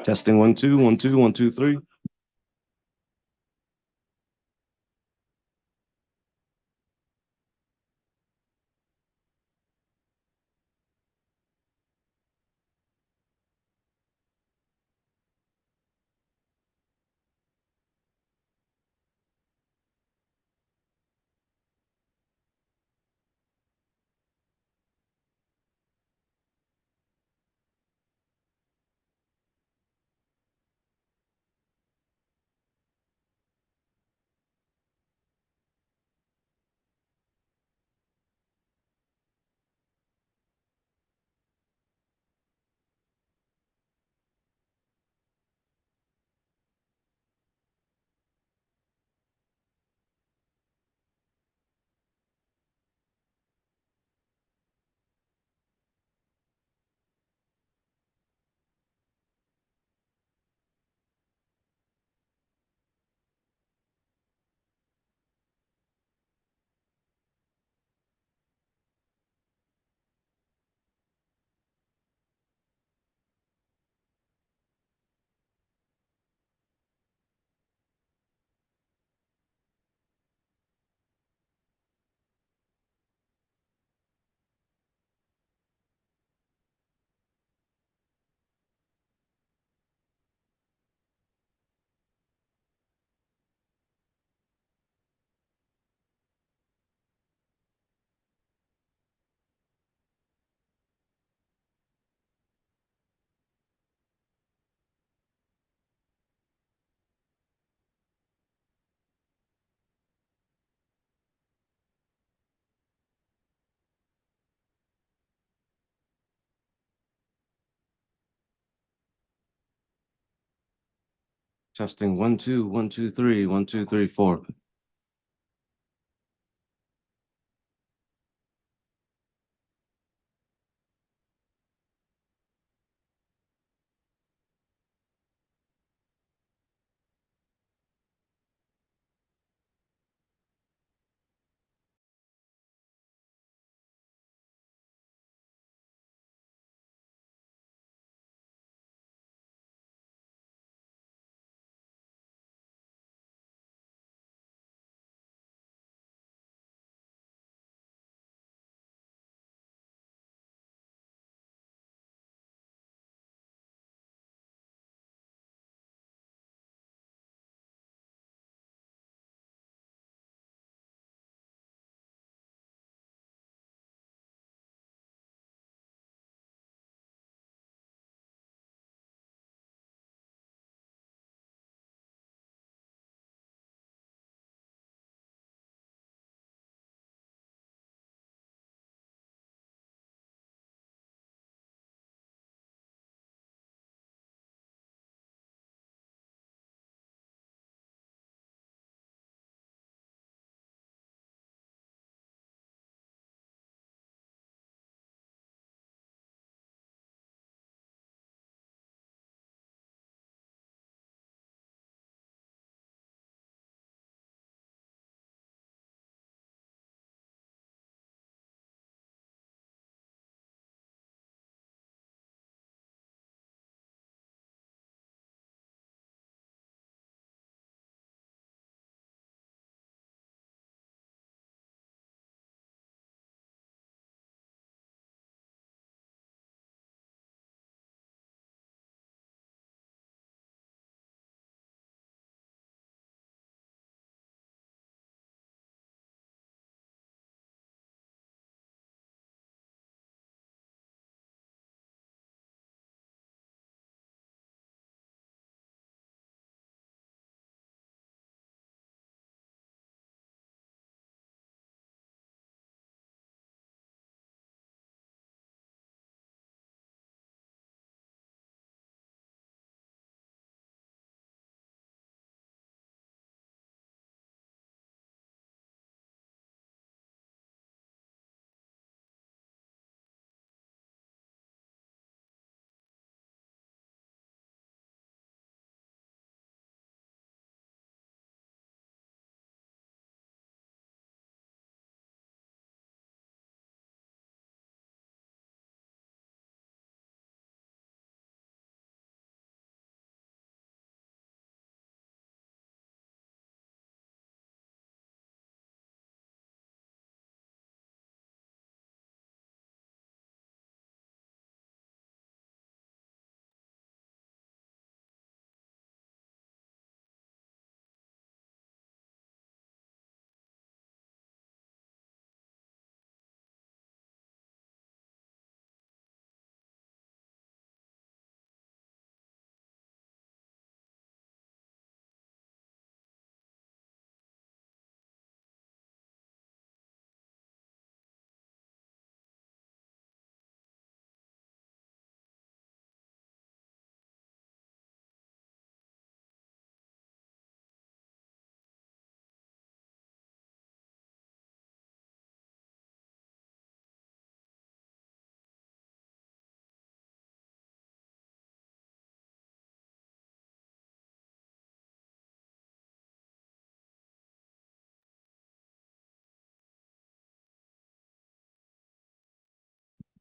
Testing 1 2 1 2 1 2 3. Testing 1 2 1 2 3 1 2 3 4.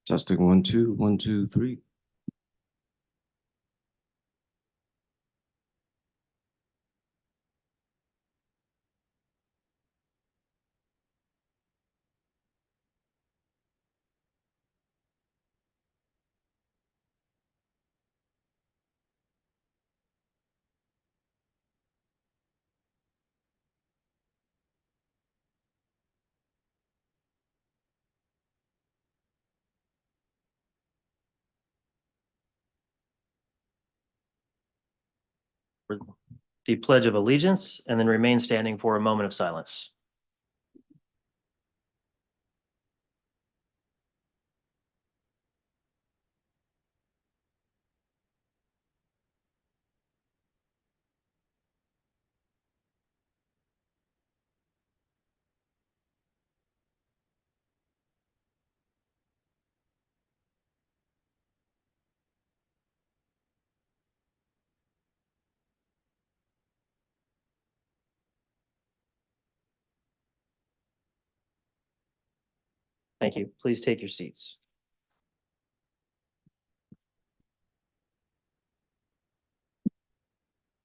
Testing 1 2 1 2 3. The Pledge of Allegiance, and then remain standing for a moment of silence. Thank you. Please take your seats.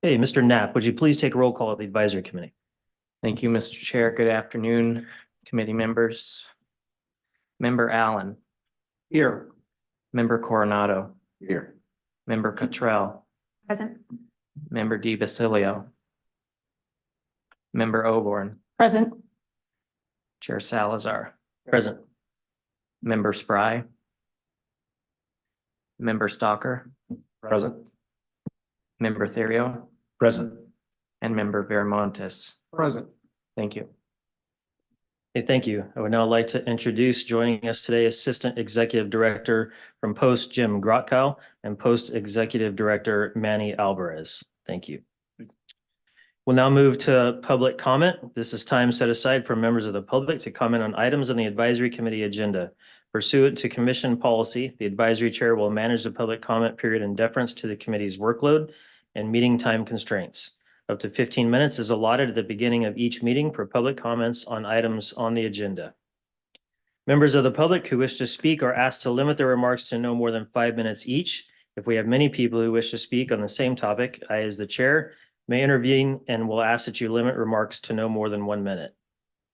Hey, Mr. Knapp, would you please take a roll call of the advisory committee? Thank you, Mr. Chair. Good afternoon, committee members. Member Allen. Here. Member Coronado. Here. Member Cottrell. Present. Member Di Basilio. Member Oborn. Present. Chair Salazar. Present. Member Spry. Member Stalker. Present. Member Therio. Present. And Member Viramontes. Present. Thank you. Okay, thank you. I would now like to introduce joining us today, Assistant Executive Director from Post, Jim Grotkow, and Post Executive Director Manny Alvarez. Thank you. We'll now move to public comment. This is time set aside for members of the public to comment on items on the advisory committee agenda. Pursuant to commission policy, the advisory chair will manage the public comment period in deference to the committee's workload and meeting time constraints. Up to 15 minutes is allotted at the beginning of each meeting for public comments on items on the agenda. Members of the public who wish to speak are asked to limit their remarks to no more than 5 minutes each. If we have many people who wish to speak on the same topic, I, as the chair, may intervene and will ask that you limit remarks to no more than 1 minute.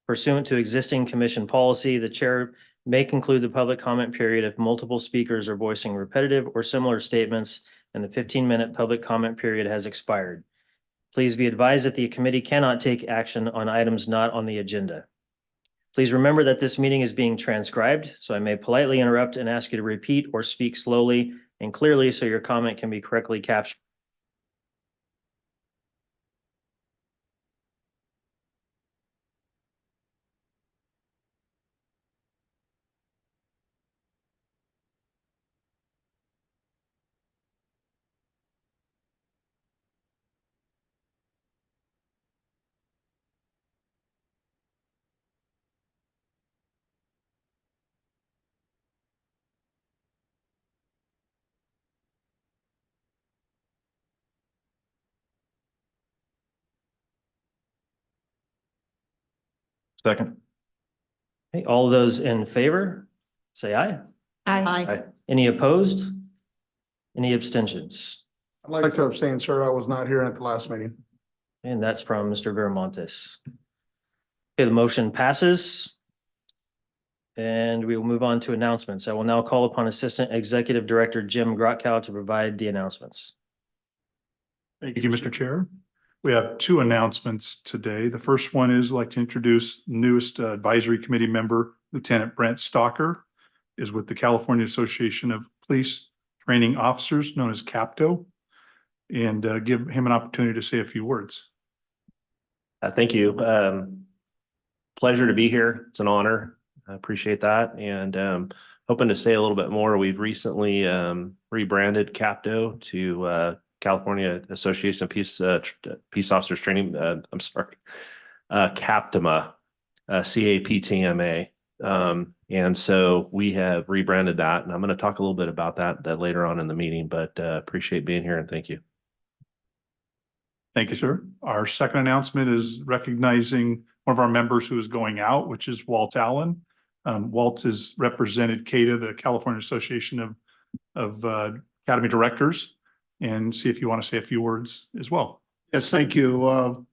Pursuant to existing commission policy, the chair may conclude the public comment period if multiple speakers are voicing repetitive or similar statements and the 15-minute public comment period has expired. Please be advised that the committee cannot take action on items not on the agenda. Please remember that this meeting is being transcribed, so I may politely interrupt and ask you to repeat or speak slowly and clearly so your comment can be correctly captured. Second. Okay, all those in favor, say aye. Aye. Any opposed? Any abstentions? I'd like to abstain, sir. I was not here at the last meeting. And that's from Mr. Viramontes. Okay, the motion passes. And we will move on to announcements. I will now call upon Assistant Executive Director Jim Grotkow to provide the announcements. Thank you, Mr. Chair. We have two announcements today. The first one is I'd like to introduce newest advisory committee member, Lieutenant Brent Stalker, is with the California Association of Police Training Officers, known as CAPTO, and give him an opportunity to say a few words. Thank you. Pleasure to be here. It's an honor. I appreciate that. And hoping to say a little bit more. We've recently rebranded CAPTO to California Association of Peace Officers Training. I'm sorry, CAPTMA, CAPTMA. And so we have rebranded that, and I'm going to talk a little bit about that later on in the meeting, but appreciate being here and thank you. Thank you, sir. Our second announcement is recognizing one of our members who is going out, which is Walt Allen. Walt has represented CADA, the California Association of Academy Directors, and see if you want to say a few words as well. Yes, thank you.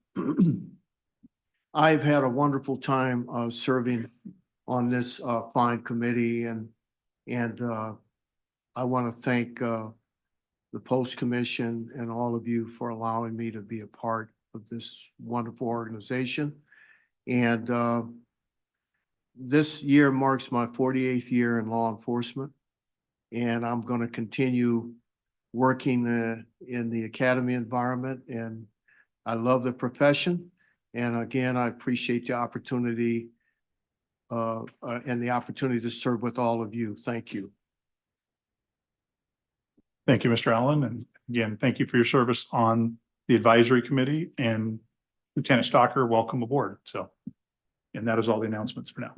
I've had a wonderful time serving on this fine committee and I want to thank the Post Commission and all of you for allowing me to be a part of this wonderful organization. And this year marks my 48th year in law enforcement. And I'm going to continue working in the academy environment. And I love the profession. And again, I appreciate the opportunity and the opportunity to serve with all of you. Thank you. Thank you, Mr. Allen. And again, thank you for your service on the advisory committee, and Lieutenant Stocker, welcome aboard. So, and that is all the announcements for now.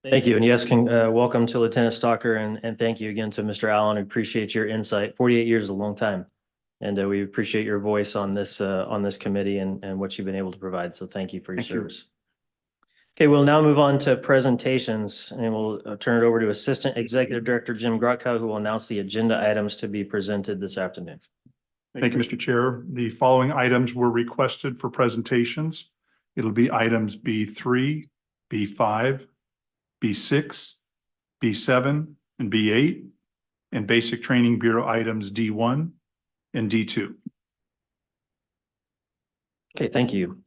Thank you. And yes, welcome to Lieutenant Stocker, and thank you again to Mr. Allen. We appreciate your insight. 48 years is a long time. And we appreciate your voice on this committee and what you've been able to provide. So thank you for your Thank you. service. Okay, we'll now move on to presentations, and we'll turn it over to Assistant Executive Director Jim Grotkow, who will announce the agenda items to be presented this afternoon. Thank you, Mr. Chair. The following items were requested for presentations. It'll be items B3, B5, B6, B7, and B8, and Basic Training Bureau items D1 and D2. Okay, thank you.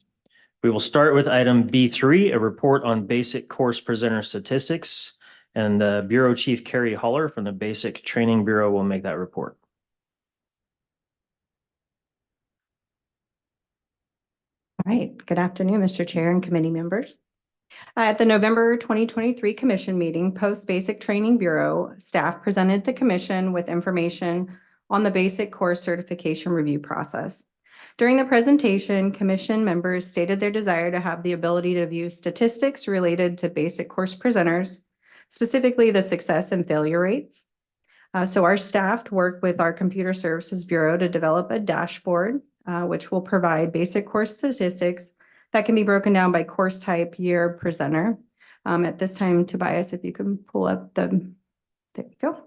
We will start with item B3, a report on basic course presenter statistics, and the Bureau Chief Carrie Holler from the Basic Training Bureau will make that report. All right. Good afternoon, Mr. Chair and committee members. At the November 2023 Commission meeting, Post Basic Training Bureau staff presented the Commission with information on the basic course certification review process. During the presentation, Commission members stated their desire to have the ability to view statistics related to basic course presenters, specifically the success and failure rates. So our staff worked with our Computer Services Bureau to develop a dashboard, which will provide basic course statistics that can be broken down by course type, year, presenter. At this time, Tobias, if you can pull up there you go.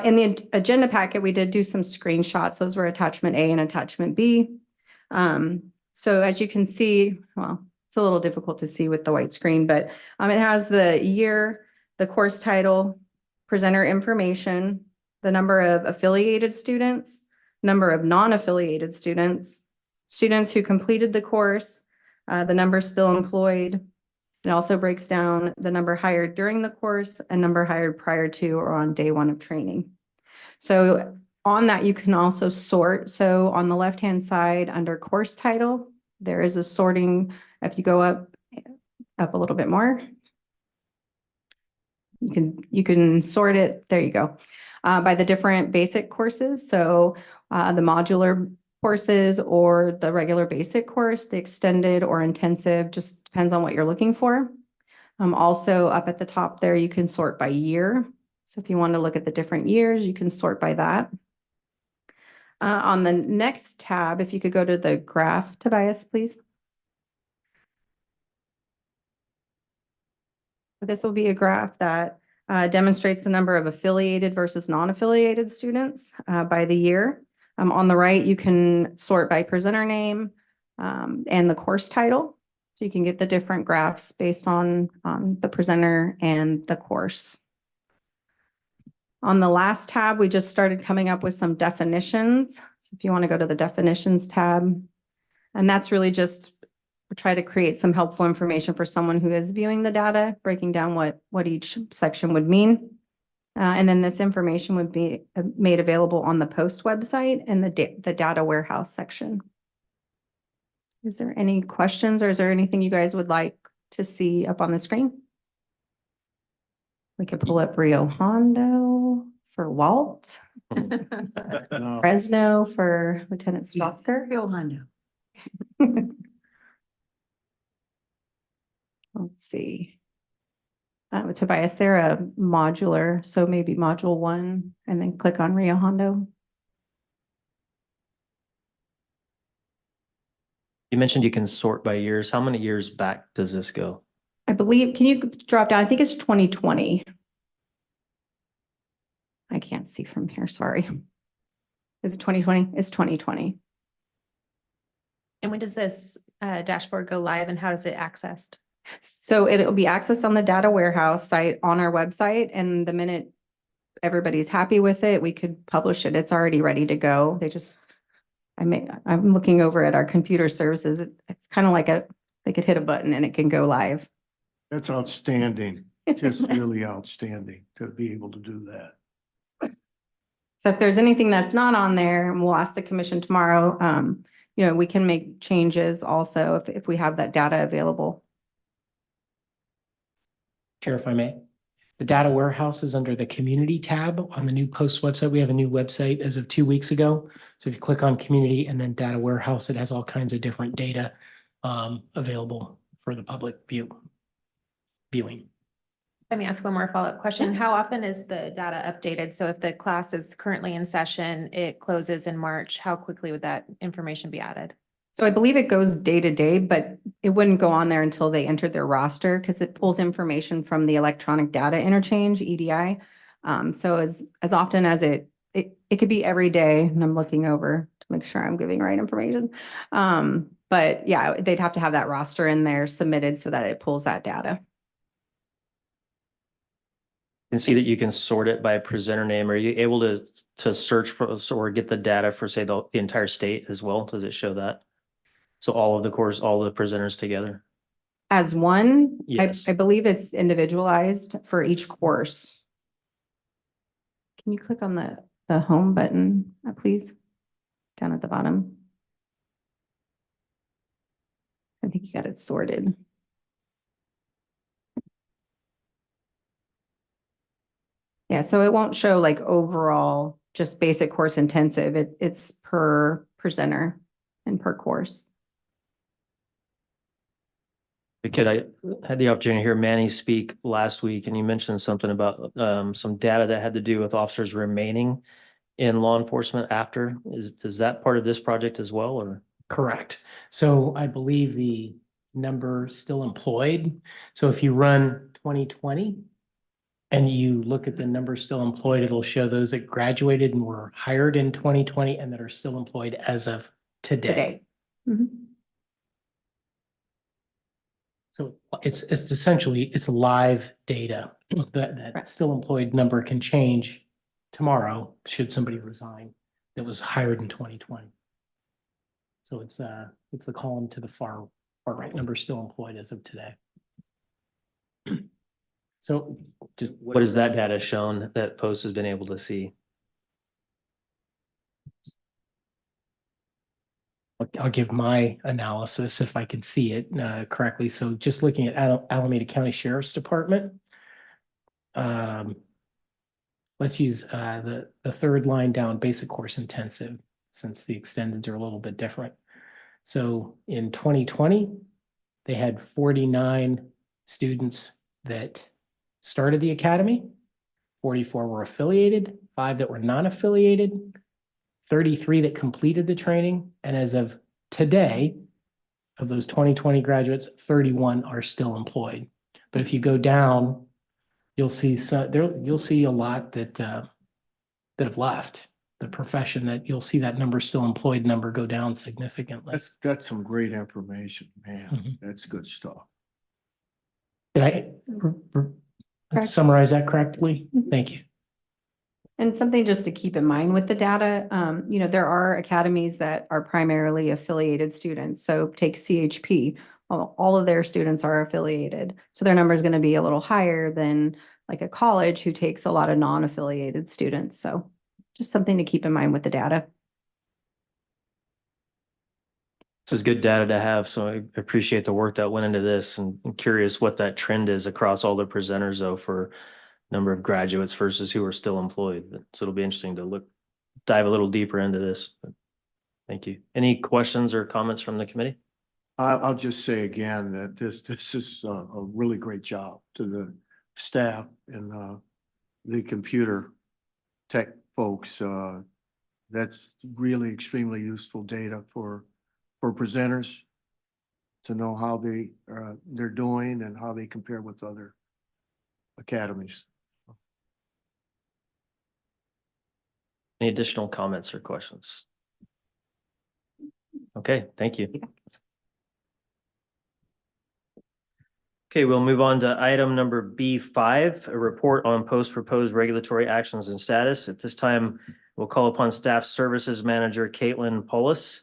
In the agenda packet, we did do some screenshots. Those were attachment A and attachment B. So as you can see, well, it's a little difficult to see with the white screen, but it has the year, the course title, presenter information, the number of affiliated students, number of non-affiliated students, students who completed the course, the number still employed. It also breaks down the number hired during the course and number hired prior to or on day one of training. So on that, you can also sort. So on the left-hand side under course title, there is a sorting. If you go up a little bit more, you can sort it. There you go. By the different basic courses. So the modular courses or the regular basic course, the extended or intensive, just depends on what you're looking for. Also up at the top there, you can sort by year. So if you want to look at the different years, you can sort by that. On the next tab, if you could go to the graph, Tobias, please. This will be a graph that demonstrates the number of affiliated versus non-affiliated students by the year. On the right, you can sort by presenter name and the course title. So you can get the different graphs based on the presenter and the course. On the last tab, we just started coming up with some definitions. So if you want to go to the definitions tab, and that's really just try to create some helpful information for someone who is viewing the data, breaking down what each section would mean. And then this information would be made available on the Post website in the data warehouse section. Is there any questions or is there anything you guys would like to see up on the screen? We could pull up Rio Hondo for Walt. Fresno for Lieutenant Stocker. Rio Hondo. Let's see. Tobias, they're a modular, so maybe module 1 and then click on Rio Hondo. You mentioned you can sort by years. How many years back does this go? I believe, can you drop down? I think it's 2020. I can't see from here, sorry. Is it 2020? It's 2020. And when does this dashboard go live and how is it accessed? So it'll be accessed on the data warehouse site on our website, and the minute everybody's happy with it, we could publish it. It's already ready to go. I'm looking over at our computer services. It's kind of like they could hit a button and it can go live. That's outstanding, just really outstanding to be able to do that. So if there's anything that's not on there, and we'll ask the commission tomorrow, we can make changes also if we have that data available. Chair, if I may, the data warehouse is under the community tab on the new post website. We have a new website as of 2 weeks ago. So if you click on community and then data warehouse, it has all kinds of different data available for the public viewing. Let me ask one more follow-up question. How often is the data updated? So if the class is currently in session, it closes in March, how quickly would that information be added? So I believe it goes day to day, but it wouldn't go on there until they entered their roster because it pulls information from the electronic data interchange, EDI. So as often as it could be every day, and I'm looking over to make sure I'm giving right information. But yeah, they'd have to have that roster in there submitted so that it pulls that data. You can see that you can sort it by presenter name. Are you able to search for or get the data for, say, the entire state as well? Does it show that? So all of the course, all the presenters together? As one, Yes. I believe it's individualized for each course. Can you click on the home button, please? Down at the bottom. I think you got it sorted. Yeah, so it won't show like overall, just basic course intensive. It's per presenter and per course. Because I had the opportunity to hear Manny speak last week, and you mentioned something about some data that had to do with officers remaining in law enforcement after. Is that part of this project as well, or? Correct. So I believe the number still employed. So if you run 2020 and you look at the number still employed, it'll show those that graduated and were hired in 2020 and that are still employed as of today. Today. Mhm. So it's essentially, it's live data. That Right. still employed number can change tomorrow should somebody resign that was hired in 2020. So it's the column to the far right, number still employed as of today. So just What is that data shown that Post has been able to see? I'll give my analysis if I can see it correctly. So just looking at Alameda County Sheriff's Department. Let's use the third line down, basic course intensive, since the extendeds are a little bit different. So in 2020, they had 49 students that started the academy, 44 were affiliated, 5 that were non-affiliated, 33 that completed the training, and as of today, of those 2020 graduates, 31 are still employed. But if you go down, you'll see you'll see a lot that have left the profession. That you'll see that number still employed number go down significantly. That's some great information, man. Mhm. That's good stuff. Did I Correct. summarize that correctly? Mhm. Thank you. And something just to keep in mind with the data, there are academies that are primarily affiliated students. So take CHP, all of their students are affiliated. So their number is going to be a little higher than like a college who takes a lot of non-affiliated students. So just something to keep in mind with the data. This is good data to have, so I appreciate the work that went into this, and I'm curious what that trend is across all the presenters though for number of graduates versus who are still employed. So it'll be interesting to dive a little deeper into this. But thank you. Any questions or comments from the committee? I'll just say again that this is a really great job to the staff and the computer tech folks. That's really extremely useful data for presenters. to know how they're doing and how they compare with other academies. Any additional comments or questions? Okay, thank you. Okay, we'll move on to item number B5, a report on post-proposed regulatory actions and status. At this time, we'll call upon Staff Services Manager Caitlin Polis,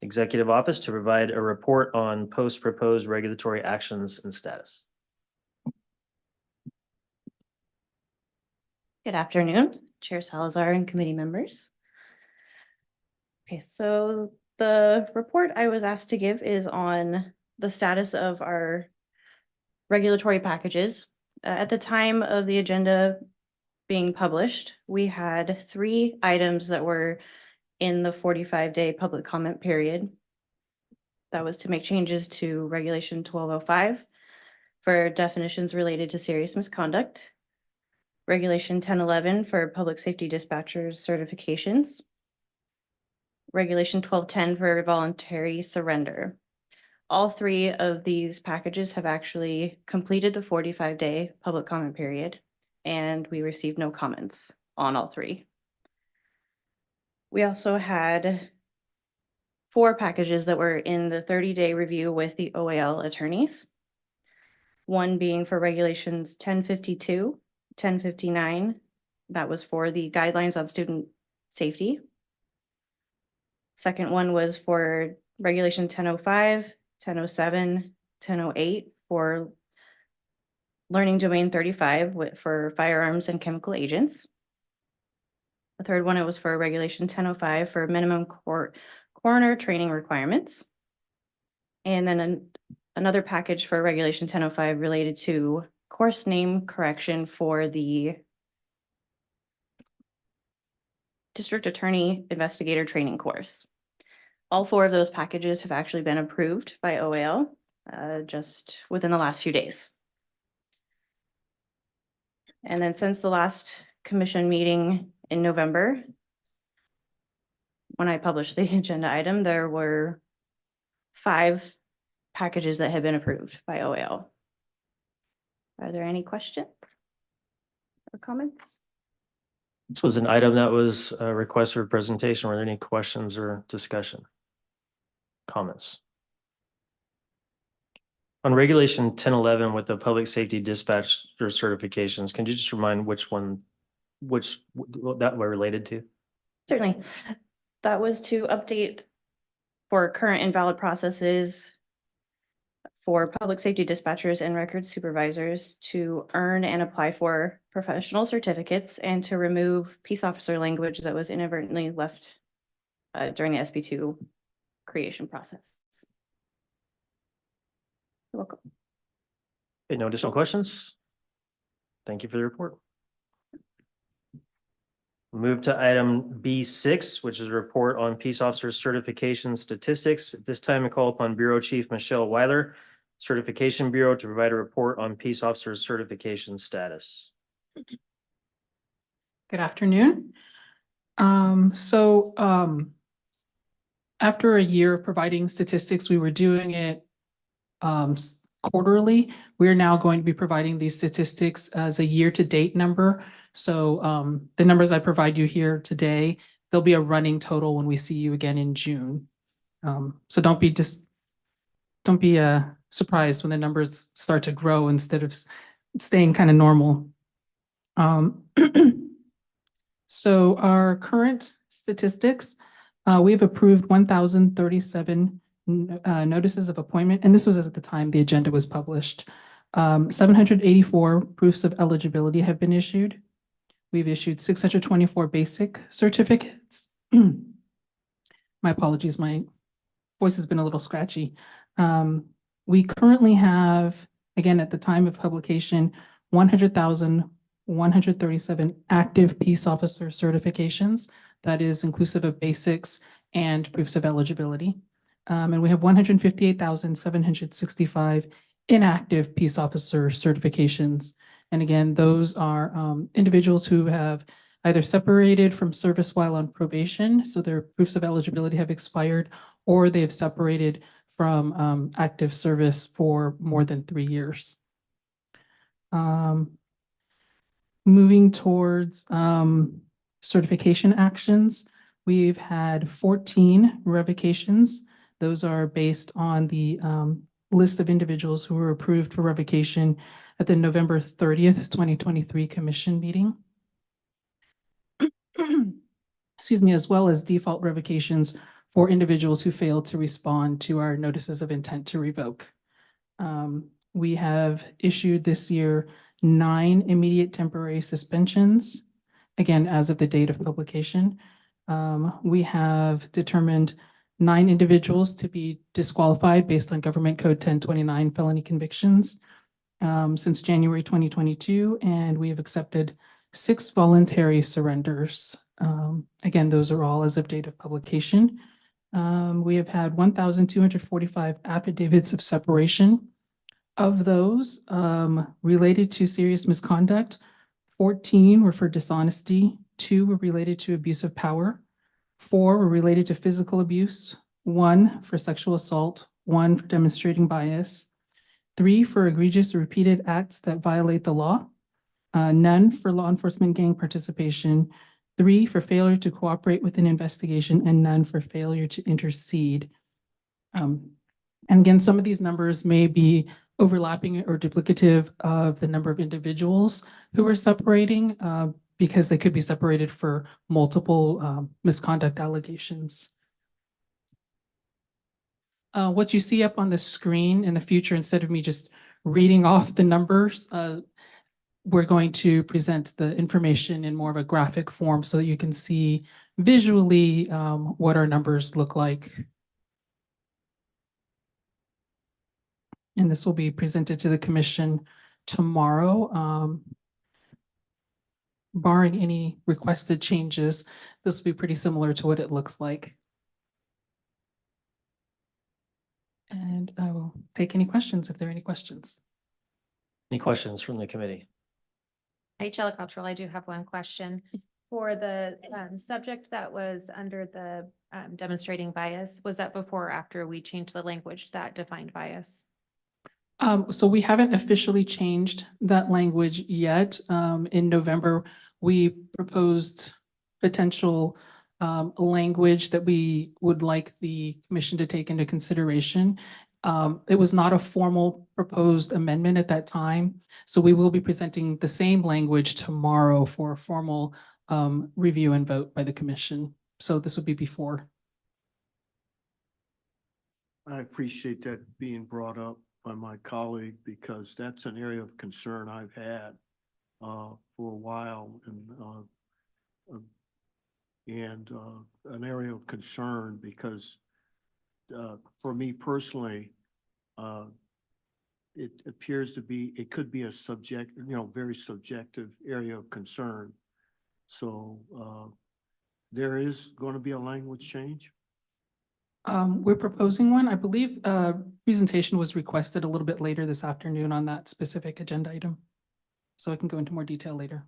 Executive Office, to provide a report on post-proposed regulatory actions and status. Good afternoon, Chair Salazar and committee members. Okay, so the report I was asked to give is on the status of our regulatory packages. At the time of the agenda being published, we had 3 items that were in the 45-day public comment period. That was to make changes to Regulation 1205 for definitions related to serious misconduct, Regulation 1011 for public safety dispatchers certifications, Regulation 1210 for voluntary surrender. All 3 of these packages have actually completed the 45-day public comment period, and we received no comments on all 3. We also had 4 packages that were in the 30-day review with the OAL attorneys. One being for regulations 1052, 1059, that was for the guidelines on student safety. Second one was for regulation 1005, 1007, 1008 for learning domain 35 for firearms and chemical agents. The third one, it was for regulation 1005 for minimum coroner training requirements. And then another package for regulation 1005 related to course name correction for the district attorney investigator training course. All 4 of those packages have actually been approved by OAL just within the last few days. And then since the last commission meeting in November, when I published the agenda item, there were 5 packages that had been approved by OAL. Are there any questions or comments? This was an item that was a request for presentation. Were there any questions or discussion? Comments? On regulation 1011 with the public safety dispatch certifications, can you just remind which that were related to? Certainly. That was to update for current and valid processes for public safety dispatchers and record supervisors to earn and apply for professional certificates and to remove peace officer language that was inadvertently left during the SB2 creation process. You're welcome. Okay, no additional questions? Thank you for the report. Move to item B6, which is a report on peace officer certification statistics. At this time, I call upon Bureau Chief Michelle Weiler, Certification Bureau, to provide a report on peace officer certification status. Good afternoon. After a year of providing statistics, we were doing it quarterly. We're now going to be providing these statistics as a year-to-date number. So the numbers I provide you here today, there'll be a running total when we see you again in June. So don't be surprised when the numbers start to grow instead of staying kind of normal. So our current statistics, we've approved 1,037 notices of appointment, and this was at the time the agenda was published. 784 proofs of eligibility have been issued. We've issued 624 basic certificates. My apologies, my voice has been a little scratchy. We currently have, again, at the time of publication, 100,137 active peace officer certifications. That is inclusive of basics and proofs of eligibility. And we have 158,765 inactive peace officer certifications. And again, those are individuals who have either separated from service while on probation, so their proofs of eligibility have expired, or they have separated from active service for more than 3 years. Moving towards certification actions, we've had 14 revocations. Those are based on the list of individuals who were approved for revocation at the November 30th, 2023 commission meeting. Excuse me, as well as default revocations for individuals who failed to respond to our notices of intent to revoke. We have issued this year 9 immediate temporary suspensions, again, as of the date of publication. We have determined 9 individuals to be disqualified based on Government Code 1029 felony convictions since January 2022, and we have accepted 6 voluntary surrenders. Again, those are all as of date of publication. We have had 1,245 affidavits of separation. Of those related to serious misconduct, 14 were for dishonesty, 2 were related to abuse of power, 4 were related to physical abuse, 1 for sexual assault, 1 for demonstrating bias, 3 for egregious repeated acts that violate the law, none for law enforcement gang participation, 3 for failure to cooperate with an investigation, and none for failure to intercede. And again, some of these numbers may be overlapping or duplicative of the number of individuals who are separating because they could be separated for multiple misconduct allegations. What you see up on the screen in the future, instead of me just reading off the numbers, we're going to present the information in more of a graphic form so that you can see visually what our numbers look like. And this will be presented to the commission tomorrow. Barring any requested changes, this will be pretty similar to what it looks like. And I will take any questions if there are any questions. Any questions from the committee? Hey, Chella Cottrell, I do have one question. For the subject that was under the demonstrating bias, was that before or after we changed the language that defined bias? So we haven't officially changed that language yet. In November, we proposed potential language that we would like the commission to take into consideration. It was not a formal proposed amendment at that time, so we will be presenting the same language tomorrow for a formal review and vote by the commission. So this would be before. I appreciate that being brought up by my colleague because that's an area of concern I've had for a while and an area of concern because for me personally, it appears to be, it could be a subject, very subjective area of concern. So there is going to be a language change. We're proposing one. I believe presentation was requested a little bit later this afternoon on that specific agenda item. So I can go into more detail later.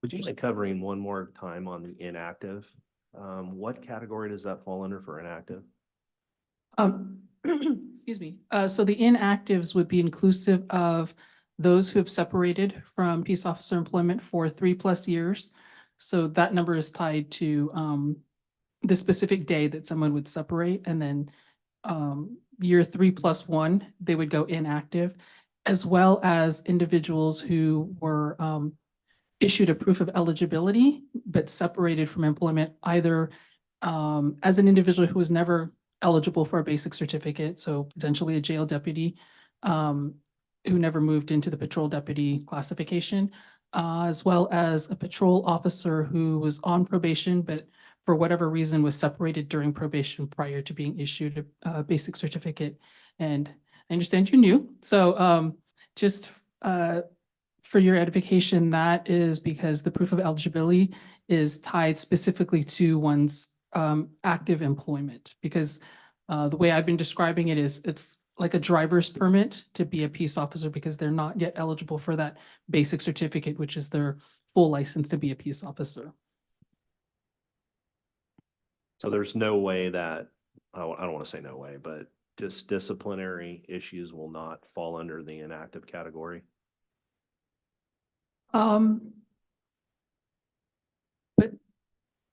Would you mind covering one more time on the inactive? What category does that fall under for inactive? Excuse me. So the inactives would be inclusive of those who have separated from peace officer employment for 3+ years. So that number is tied to the specific day that someone would separate, and then year 3+1, they would go inactive, as well as individuals who were issued a proof of eligibility but separated from employment either as an individual who was never eligible for a basic certificate, so potentially a jail deputy who never moved into the patrol deputy classification, as well as a patrol officer who was on probation, but for whatever reason was separated during probation prior to being issued a basic certificate. And I understand you're new. So just for your edification, that is because the proof of eligibility is tied specifically to one's active employment, because the way I've been describing it is it's like a driver's permit to be a peace officer because they're not yet eligible for that basic certificate, which is their full license to be a peace officer. So there's no way that, I don't want to say no way, but just disciplinary issues will not fall under the inactive category. But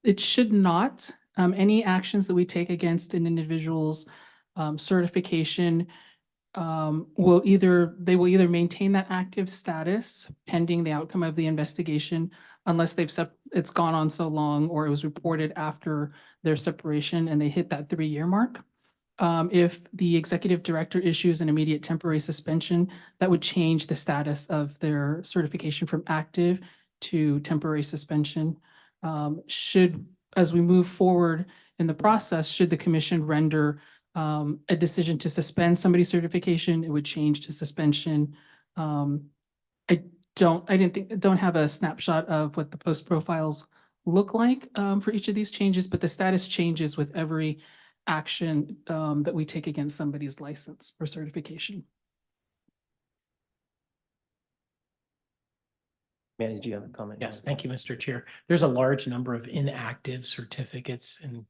it should not. Any actions that we take against an individual's certification they will either maintain that active status pending the outcome of the investigation, unless it's gone on so long or it was reported after their separation and they hit that 3-year mark. If the executive director issues an immediate temporary suspension, that would change the status of their certification from active to temporary suspension. As we move forward in the process, should the commission render a decision to suspend somebody's certification, it would change to suspension. I don't have a snapshot of what the post profiles look like for each of these changes, but the status changes with every action that we take against somebody's license or certification. Manny, did you have a comment? Yes, thank you, Mr. Chair. There's a large number of inactive certificates in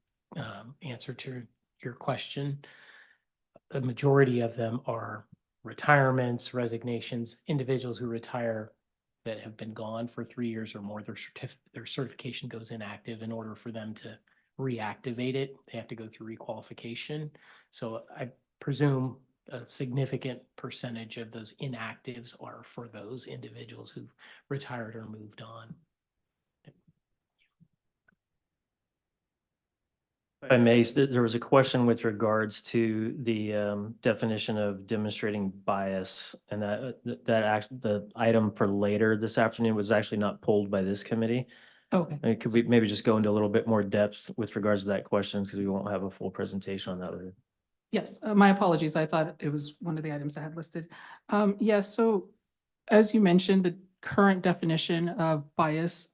answer to your question. The majority of them are retirements, resignations, individuals who retire that have been gone for 3 years or more. Their certification goes inactive. In order for them to reactivate it, they have to go through requalification. So I presume a significant percentage of those inactives are for those individuals who've retired or moved on. If I may, there was a question with regards to the definition of demonstrating bias, and the item for later this afternoon was actually not pulled by this committee. Okay. And could we maybe just go into a little bit more depth with regards to that question, because we won't have a full presentation on that later. Yes, my apologies. I thought it was one of the items I had listed. Yeah, so as you mentioned, the current definition of bias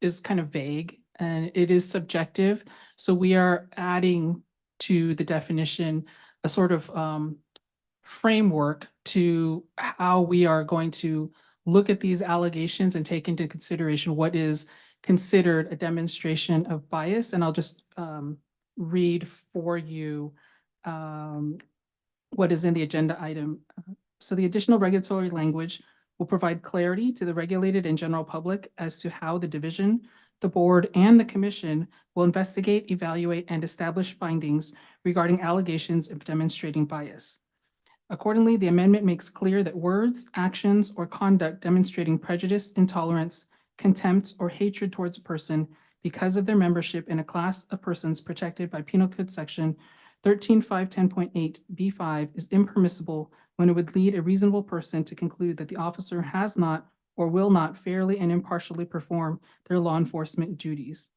is kind of vague and it is subjective. So we are adding to the definition a sort of framework to how we are going to look at these allegations and take into consideration what is considered a demonstration of bias. And I'll just read for you what is in the agenda item. So the additional regulatory language will provide clarity to the regulated and general public as to how the division, the board, and the commission will investigate, evaluate, and establish findings regarding allegations of demonstrating bias. Accordingly, the amendment makes clear that words, actions, or conduct demonstrating prejudice, intolerance, contempt, or hatred towards a person because of their membership in a class of persons protected by Penal Code Section 13.510.8 B5 is impermissible when it would lead a reasonable person to conclude that the officer has not or will not fairly and impartially perform their law enforcement duties.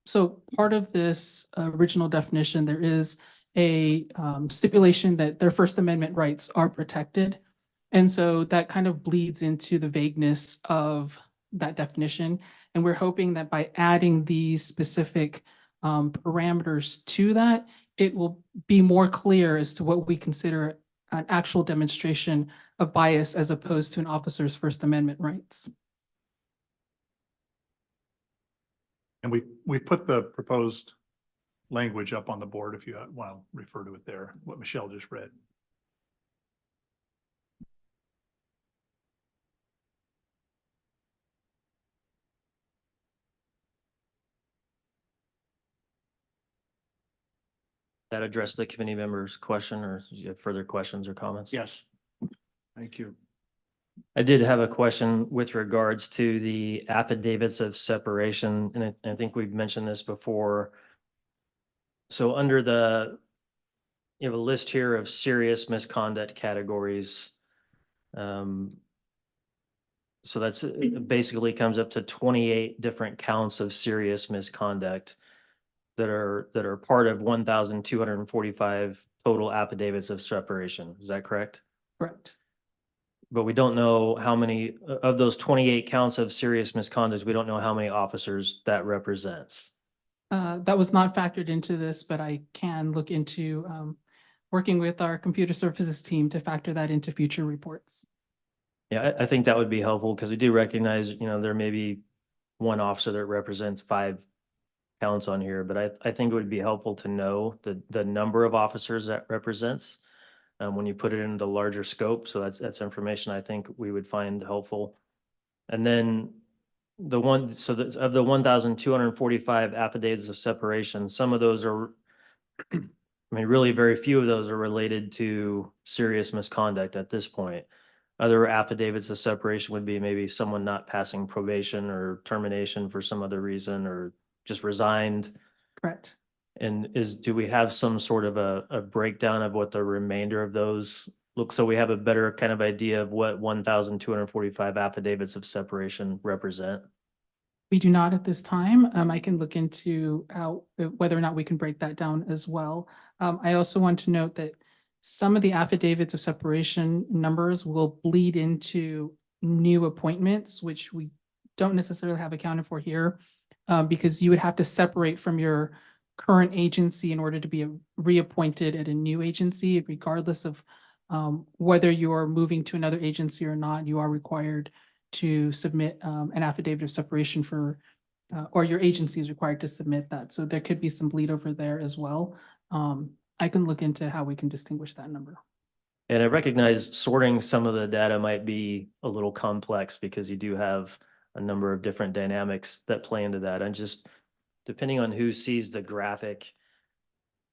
So part of this original definition, there is a stipulation that their First Amendment rights are protected. And so that kind of bleeds into the vagueness of that definition. And we're hoping that by adding these specific parameters to that, it will be more clear as to what we consider an actual demonstration of bias as opposed to an officer's First Amendment rights. And we put the proposed language up on the board if you want to refer to it there, what Michelle just read. That addressed the committee member's question, or do you have further questions or comments? Yes. Thank you. I did have a question with regards to the affidavits of separation, and I think we've mentioned this before. So under you have a list here of serious misconduct categories. So that's it basically comes up to 28 different counts of serious misconduct that are part of 1,245 total affidavits of separation. Is that correct? Correct. But we don't know how many of those 28 counts of serious misconduct, we don't know how many officers that represents. That was not factored into this, but I can look into working with our computer services team to factor that into future reports. Yeah, I think that would be helpful because we do recognize, there may be one officer that represents 5 counts on here, but I think it would be helpful to know the number of officers that represents when you put it in the larger scope. So that's information I think we would find helpful. And then of the 1,245 affidavits of separation, some of those are, I mean, really very few of those are related to serious misconduct at this point. Other affidavits of separation would be maybe someone not passing probation or termination for some other reason, or just resigned. Correct. And do we have some sort of a breakdown of what the remainder of those look, so we have a better kind of idea of what 1,245 affidavits of separation represent? We do not at this time. I can look into whether or not we can break that down as well. I also want to note that some of the affidavits of separation numbers will bleed into new appointments, which we don't necessarily have accounted for here, because you would have to separate from your current agency in order to be reappointed at a new agency, regardless of whether you are moving to another agency or not. You are required to submit an affidavit of separation or your agency is required to submit that. So there could be some bleed over there as well. I can look into how we can distinguish that number. And I recognize sorting some of the data might be a little complex because you do have a number of different dynamics that play into that. And just depending on who sees the graphic,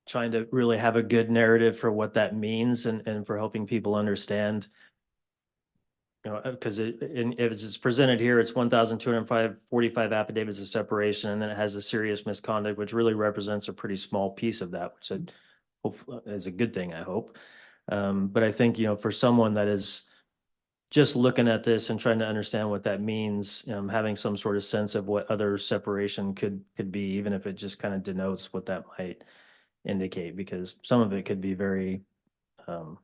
trying to really have a good narrative for what that means and for helping people understand. You know, because if it's presented here, it's 1,245 affidavits of separation, and then it has a serious misconduct, which really represents a pretty small piece of that, which is a good thing, I hope. But I think, you know, for someone that is just looking at this and trying to understand what that means, having some sort of sense of what other separation could be, even if it just kind of denotes what that might indicate, because some of it could be very, some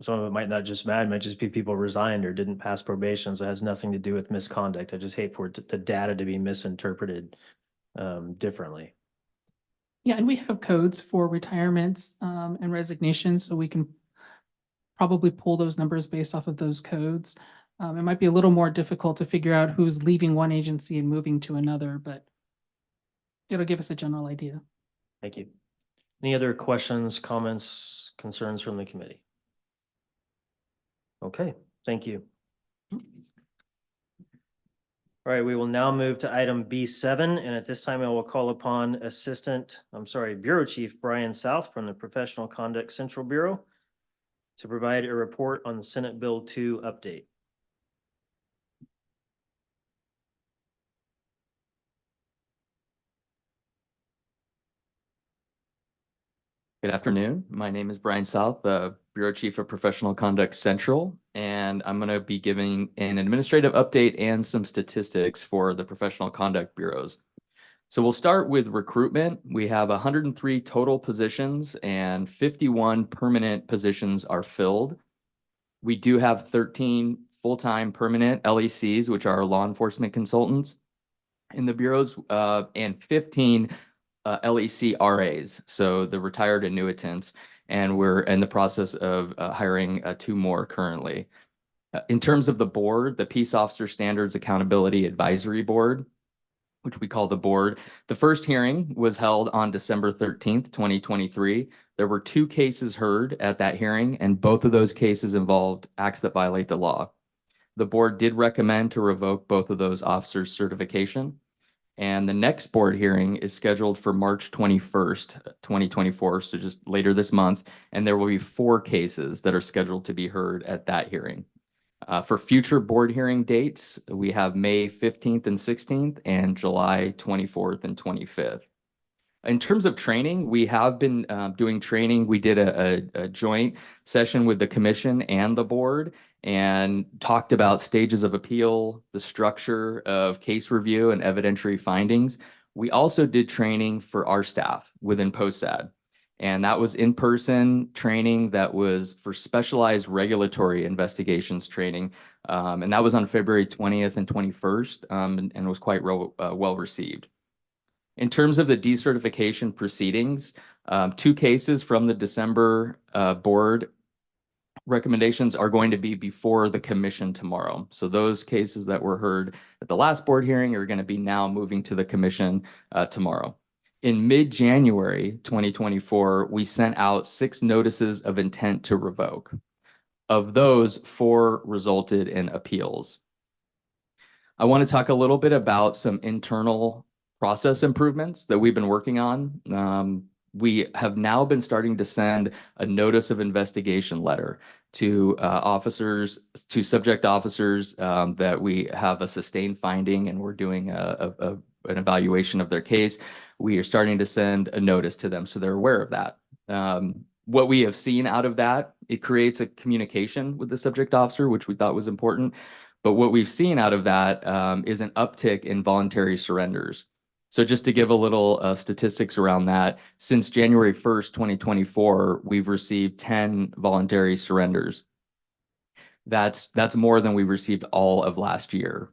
of it might not just matter, it might just be people resigned or didn't pass probation, so it has nothing to do with misconduct. I just hate for the data to be misinterpreted differently. Yeah, and we have codes for retirements and resignations, so we can probably pull those numbers based off of those codes. It might be a little more difficult to figure out who's leaving one agency and moving to another, but it'll give us a general idea. Thank you. Any other questions, comments, concerns from the committee? Okay, thank you. All right, we will now move to item B7, and at this time I will call upon Bureau Chief Brian South from the Professional Conduct Central Bureau to provide a report on the Senate Bill 2 update. Good afternoon. My name is Brian South, the Bureau Chief of Professional Conduct Central, and I'm going to be giving an administrative update and some statistics for the professional conduct bureaus. So we'll start with recruitment. We have 103 total positions and 51 permanent positions are filled. We do have 13 full-time permanent LECs, which are law enforcement consultants in the bureaus, and 15 LEC RAs, so the retired annuitants, and we're in the process of hiring 2 more currently. In terms of the board, the Peace Officer Standards Accountability Advisory Board, which we call the board, the first hearing was held on December 13th, 2023. There were 2 cases heard at that hearing, and both of those cases involved acts that violate the law. The board did recommend to revoke both of those officers' certification. And the next board hearing is scheduled for March 21st, 2024, so just later this month. And there will be 4 cases that are scheduled to be heard at that hearing. For future board hearing dates, we have May 15th and 16th and July 24th and 25th. In terms of training, we have been doing training. We did a joint session with the commission and the board and talked about stages of appeal, the structure of case review and evidentiary findings. We also did training for our staff within POSAD, and that was in-person training that was for specialized regulatory investigations training, and that was on February 20th and 21st, and was quite well received. In terms of the decertification proceedings, 2 cases from the December board recommendations are going to be before the commission tomorrow. So those cases that were heard at the last board hearing are going to be now moving to the commission tomorrow. In mid-January 2024, we sent out 6 notices of intent to revoke. Of those, 4 resulted in appeals. I want to talk a little bit about some internal process improvements that we've been working on. We have now been starting to send a notice of investigation letter to subject officers that we have a sustained finding and we're doing an evaluation of their case. We are starting to send a notice to them so they're aware of that. What we have seen out of that, it creates a communication with the subject officer, which we thought was important. But what we've seen out of that is an uptick in voluntary surrenders. So just to give a little statistics around that, since January 1st, 2024, we've received 10 voluntary surrenders. That's more than we received all of last year.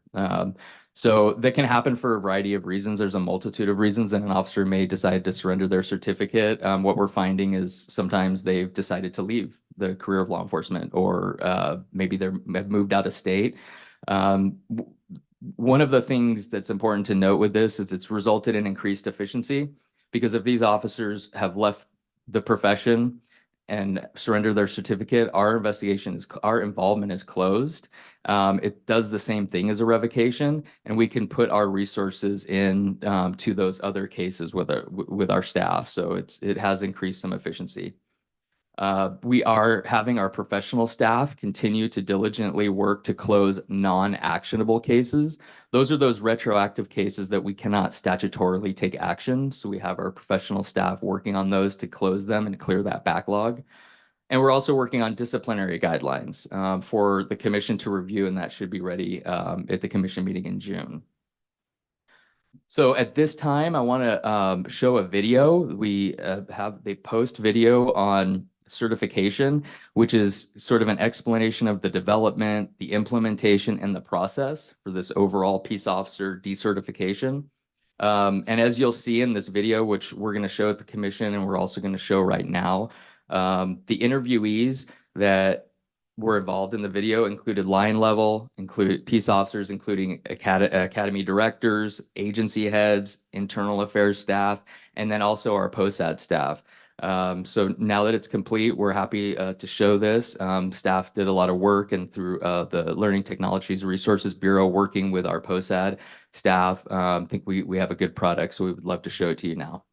So that can happen for a variety of reasons. There's a multitude of reasons that an officer may decide to surrender their certificate. What we're finding is sometimes they've decided to leave the career of law enforcement, or maybe they've moved out of state. One of the things that's important to note with this is it's resulted in increased efficiency, because if these officers have left the profession and surrender their certificate, our involvement is closed. It does the same thing as a revocation, and we can put our resources in to those other cases with our staff. So it has increased some efficiency. We are having our professional staff continue to diligently work to close non-actionable cases. Those are those retroactive cases that we cannot statutorily take action. So we have our professional staff working on those to close them and clear that backlog. And we're also working on disciplinary guidelines for the commission to review, and that should be ready at the commission meeting in June. So at this time, I want to show a video. They post video on certification, which is sort of an explanation of the development, the implementation, and the process for this overall peace officer decertification. And as you'll see in this video, which we're going to show at the commission and we're also going to show right now, the interviewees that were involved in the video included line level, included peace officers, including academy directors, agency heads, internal affairs staff, and then also our POSAD staff. So now that it's complete, we're happy to show this. Staff did a lot of work, and through the Learning Technologies Resources Bureau, working with our POSAD staff, I think we have a good product, so we would love to show it to you now.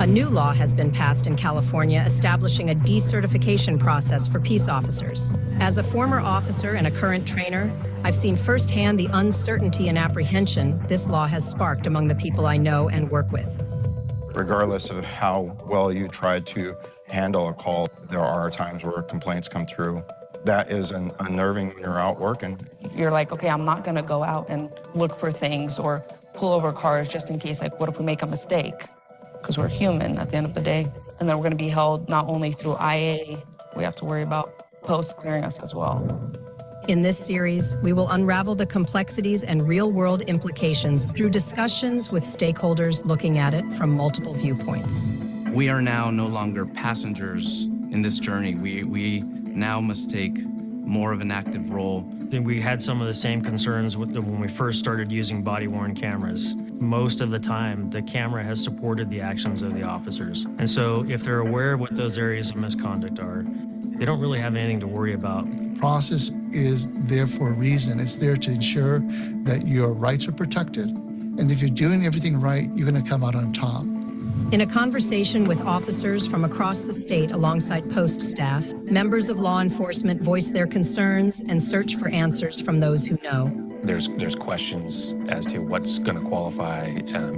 A new law has been passed in California establishing a decertification process for peace officers. As a former officer and a current trainer, I've seen firsthand the uncertainty and apprehension this law has sparked among the people I know and work with. Regardless of how well you try to handle a call, there are times where complaints come through. That is unnerving when you're out working. You're like, okay, I'm not gonna go out and look for things or pull over cars just in case, like, what if we make a mistake? Because we're human at the end of the day. And then we're gonna be held not only through IA, we have to worry about post-clearing us as well. In this series, we will unravel the complexities and real-world implications through discussions with stakeholders looking at it from multiple viewpoints. We are now no longer passengers in this journey. We now must take more of an active role. We had some of the same concerns when we first started using body-worn cameras. Most of the time, the camera has supported the actions of the officers. And so if they're aware of what those areas of misconduct are, they don't really have anything to worry about. Process is there for a reason. It's there to ensure that your rights are protected. And if you're doing everything right, you're going to come out on top. In a conversation with officers from across the state alongside post staff, members of law enforcement voice their concerns and search for answers from those who know. There's questions as to what's going to qualify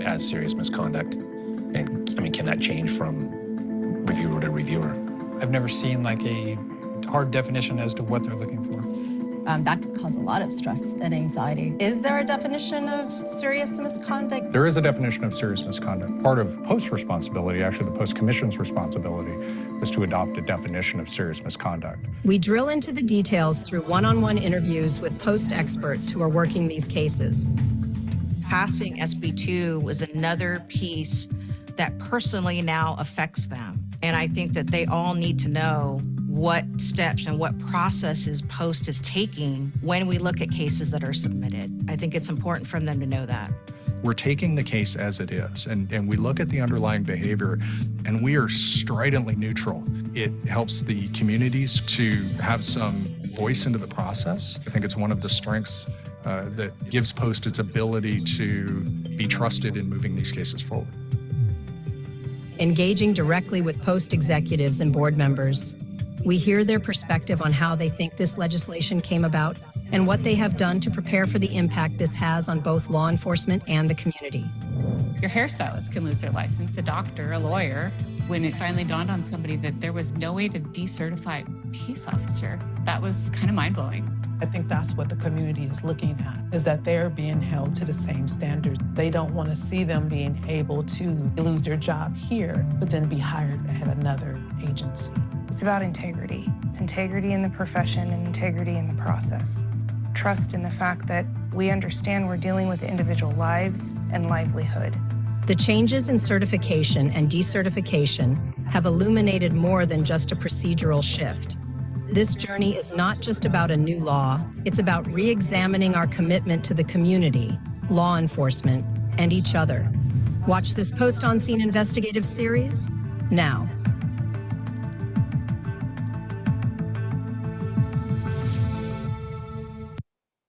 as serious misconduct. And I mean, can that change from reviewer to reviewer? I've never seen like a hard definition as to what they're looking for. That could cause a lot of stress and anxiety. Is there a definition of serious misconduct? There is a definition of serious misconduct. Part of post responsibility, actually the post commission's responsibility, is to adopt a definition of serious misconduct. We drill into the details through one-on-one interviews with post experts who are working these cases. Passing SB 2 was another piece that personally now affects them. And I think that they all need to know what steps and what processes Post is taking when we look at cases that are submitted. I think it's important for them to know that. We're taking the case as it is, and we look at the underlying behavior, and we are stridently neutral. It helps the communities to have some voice into the process. I think it's one of the strengths that gives Post its ability to be trusted in moving these cases forward. Engaging directly with Post executives and board members, we hear their perspective on how they think this legislation came about and what they have done to prepare for the impact this has on both law enforcement and the community. Your hairstylist can lose their license, a doctor, a lawyer. When it finally dawned on somebody that there was no way to decertify peace officer, that was kind of mind-blowing. I think that's what the community is looking at, is that they're being held to the same standards. They don't want to see them being able to lose their job here, but then be hired at another agency. It's about integrity. It's integrity in the profession and integrity in the process. Trust in the fact that we understand we're dealing with individual lives and livelihood. The changes in certification and decertification have illuminated more than just a procedural shift. This journey is not just about a new law, it's about re-examining our commitment to the community, law enforcement, and each other. Watch this Post on Scene investigative series now.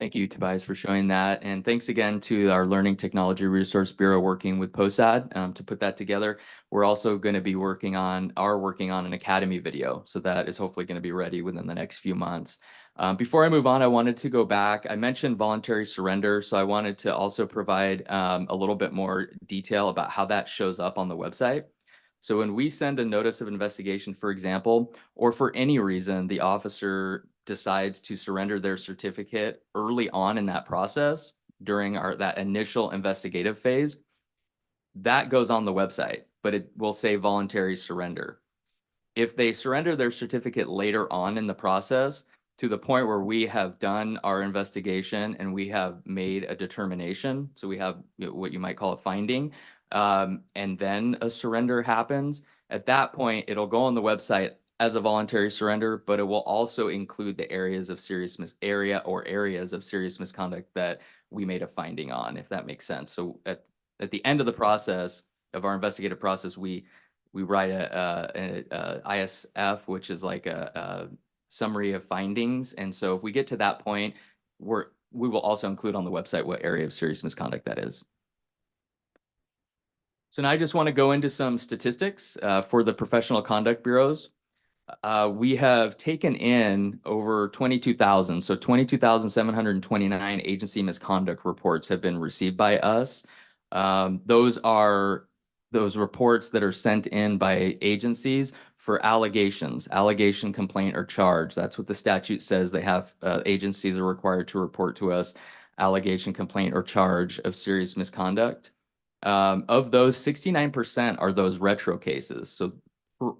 Thank you, Tobias, for showing that. And thanks again to our Learning Technology Resource Bureau working with POSAD to put that together. We're also going to be working on an Academy video. So that is hopefully going to be ready within the next few months. Before I move on, I wanted to go back. I mentioned voluntary surrender. So I wanted to also provide a little bit more detail about how that shows up on the website. So when we send a notice of investigation, for example, or for any reason, the officer decides to surrender their certificate early on in that process during that initial investigative phase, that goes on the website, but it will say voluntary surrender. If they surrender their certificate later on in the process to the point where we have done our investigation and we have made a determination, so we have what you might call a finding, and then a surrender happens, at that point, it'll go on the website as a voluntary surrender, but it will also include the areas of serious misconduct that we made a finding on, if that makes sense. So at the end of the process of our investigative process, we write a ISF, which is like a summary of findings. And so if we get to that point, we will also include on the website what area of serious misconduct that is. So now I just want to go into some statistics for the professional conduct bureaus. We have taken in over 22,000, so 22,729 agency misconduct reports have been received by us. Those are those reports that are sent in by agencies for allegations, allegation, complaint, or charge. That's what the statute says. They have agencies are required to report to us allegation, complaint, or charge of serious misconduct. Of those, 69% are those retro cases. So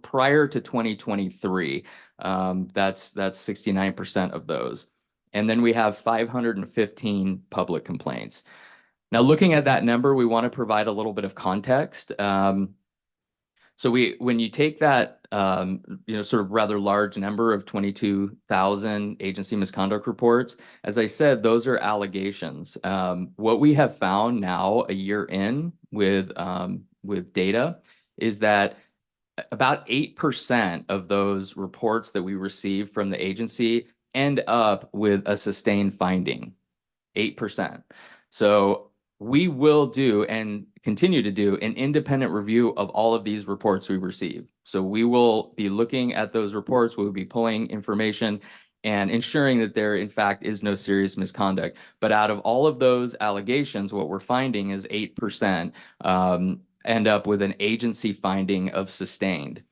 prior to 2023, that's 69% of those. And then we have 515 public complaints. Now, looking at that number, we want to provide a little bit of context. So when you take that, sort of rather large number of 22,000 agency misconduct reports, as I said, those are allegations. What we have found now, a year in with data, is that about 8% of those reports that we receive from the agency end up with a sustained finding, 8%. So we will do and continue to do an independent review of all of these reports we receive. So we will be looking at those reports, we'll be pulling information and ensuring that there in fact is no serious misconduct. But out of all of those allegations, what we're finding is 8% end up with an agency finding of sustained.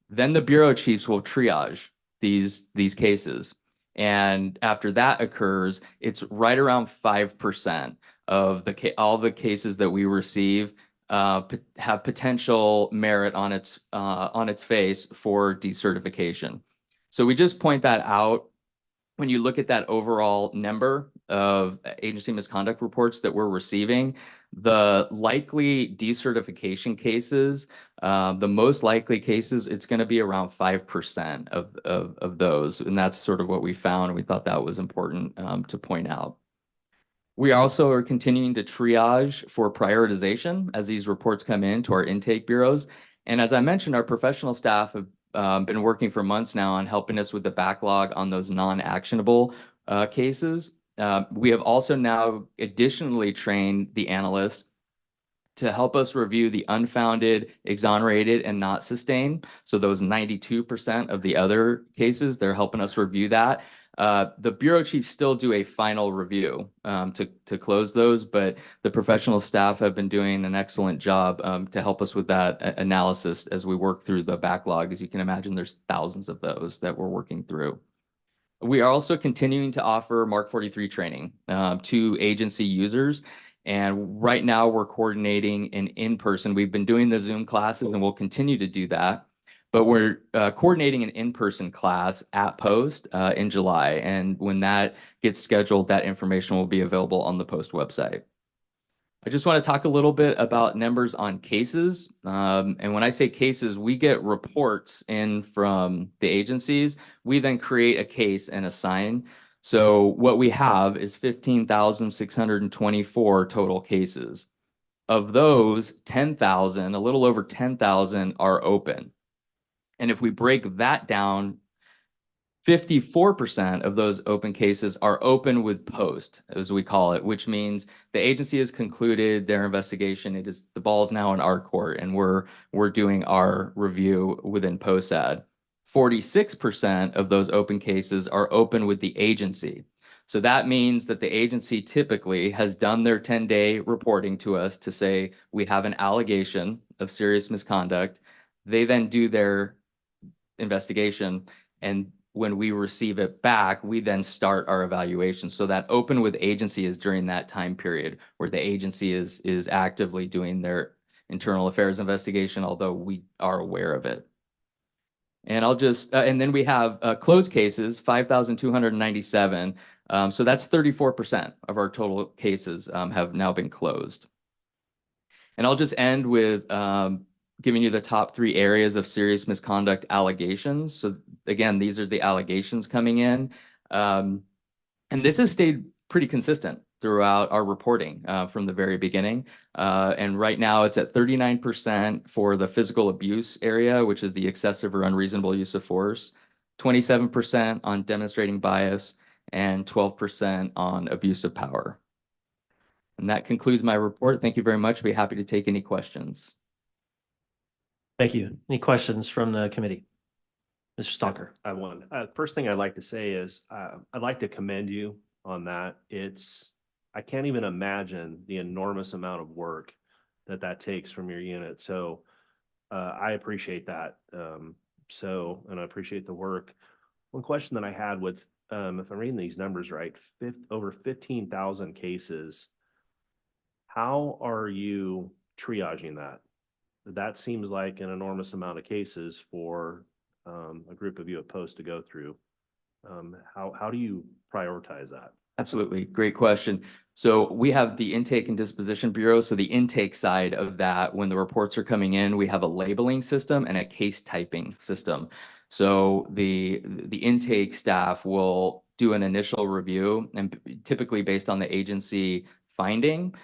Then the bureau chiefs will triage these cases. And after that occurs, it's right around 5% of all the cases that we receive have potential merit on its face for decertification. So we just point that out. When you look at that overall number of agency misconduct reports that we're receiving, The likely decertification cases, the most likely cases, it's going to be around 5% of those. And that's sort of what we found. We thought that was important to point out. We also are continuing to triage for prioritization as these reports come in to our intake bureaus. And as I mentioned, our professional staff have been working for months now on helping us with the backlog on those non-actionable cases. We have also now additionally trained the analysts to help us review the unfounded, exonerated, and not sustained. So those 92% of the other cases, they're helping us review that. The bureau chiefs still do a final review to close those, but the professional staff have been doing an excellent job to help us with that analysis as we work through the backlog. As you can imagine, there's thousands of those that we're working through. We are also continuing to offer Mark 43 training to agency users. And right now we're coordinating in person. We've been doing the Zoom classes and we'll continue to do that. But we're coordinating an in-person class at Post in July. And when that gets scheduled, that information will be available on the Post website. I just want to talk a little bit about numbers on cases. And when I say cases, we get reports in from the agencies. We then create a case and assign. So what we have is 15,624 total cases. Of those, 10,000, a little over 10,000 are open. And if we break that down, 54% of those open cases are open with Post, as we call it, which means the agency has concluded their investigation. The ball is now in our court, and we're doing our review within POSAD. 46% of those open cases are open with the agency. So that means that the agency typically has done their 10-day reporting to us to say we have an allegation of serious misconduct. They then do their investigation, and when we receive it back, we then start our evaluation. So that open with agency is during that time period where the agency is actively doing their internal affairs investigation, although we are aware of it. And I'll just, and then we have closed cases, 5,297. So that's 34% of our total cases have now been closed. And I'll just end with giving you the top 3 areas of serious misconduct allegations. So again, these are the allegations coming in. And this has stayed pretty consistent throughout our reporting from the very beginning. And right now it's at 39% for the physical abuse area, which is the excessive or unreasonable use of force, 27% on demonstrating bias, and 12% on abuse of power. And that concludes my report. Thank you very much. I'd be happy to take any questions. Thank you. Any questions from the committee? Mr. Stalker. I have one. First thing I'd like to say is I'd like to commend you on that. I can't even imagine the enormous amount of work that takes from your unit. So I appreciate that. And I appreciate the work. One question that I had with, if I'm reading these numbers right, over 15,000 cases, how are you triaging that? That seems like an enormous amount of cases for a group of you at Post to go through. How do you prioritize that? Absolutely. Great question. So we have the Intake and Disposition Bureau. So the intake side of that, when the reports are coming in, we have a labeling system and a case typing system. So the intake staff will do an initial review, and typically based on the agency finding,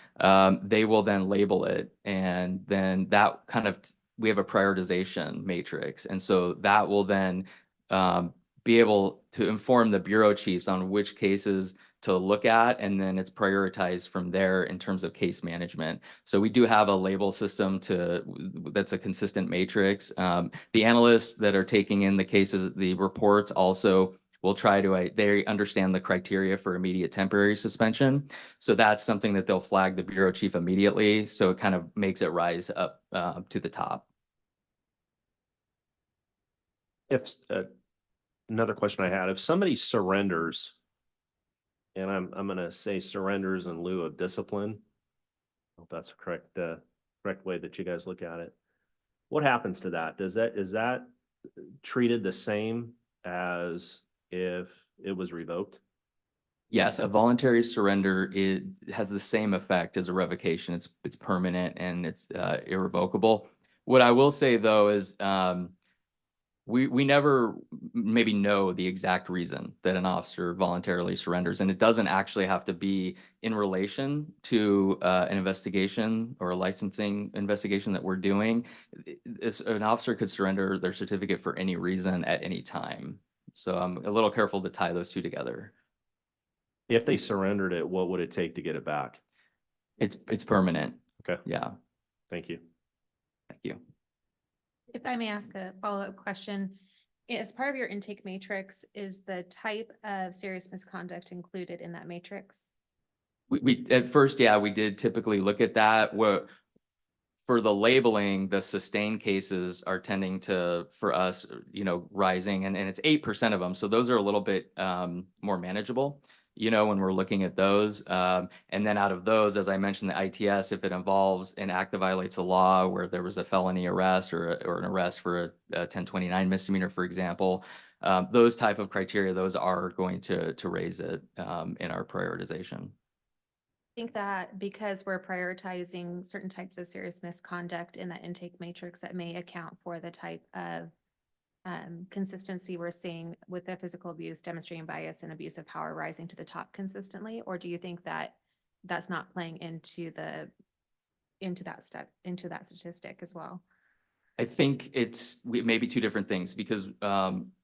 they will then label it. And then that kind of, we have a prioritization matrix. And so that will then be able to inform the bureau chiefs on which cases to look at, and then it's prioritized from there in terms of case management. So we do have a label system that's a consistent matrix. The analysts that are taking in the cases, the reports also will try to, they understand the criteria for immediate temporary suspension. So that's something that they'll flag the bureau chief immediately. So it kind of makes it rise up to the top. If another question I had, if somebody surrenders, and I'm going to say surrenders in lieu of discipline, I hope that's the correct way that you guys look at it. What happens to that? Is that treated the same as if it was revoked? Yes, a voluntary surrender has the same effect as a revocation. It's permanent and it's irrevocable. What I will say though is we never maybe know the exact reason that an officer voluntarily surrenders, and it doesn't actually have to be in relation to an investigation or a licensing investigation that we're doing. An officer could surrender their certificate for any reason at any time. So I'm a little careful to tie those two together. If they surrendered it, what would it take to get it back? It's permanent. Okay, Yeah, thank you. thank you. If I may ask a follow-up question, as part of your intake matrix, is the type of serious misconduct included in that matrix? We at first, yeah, we did typically look at that. For the labeling, the sustained cases are tending to, for us, rising, and it's 8% of them. So those are a little bit more manageable, when we're looking at those. And then out of those, as I mentioned, the ITS, if it involves an act that violates the law where there was a felony arrest or an arrest for a 1029 misdemeanor, for example, those type of criteria, those are going to raise it in our prioritization. I think that because we're prioritizing certain types of serious misconduct in that intake matrix, that may account for the type of consistency we're seeing with the physical abuse, demonstrating bias, and abuse of power rising to the top consistently? Or do you think that that's not playing into that statistic as well? I think it's maybe two different things, because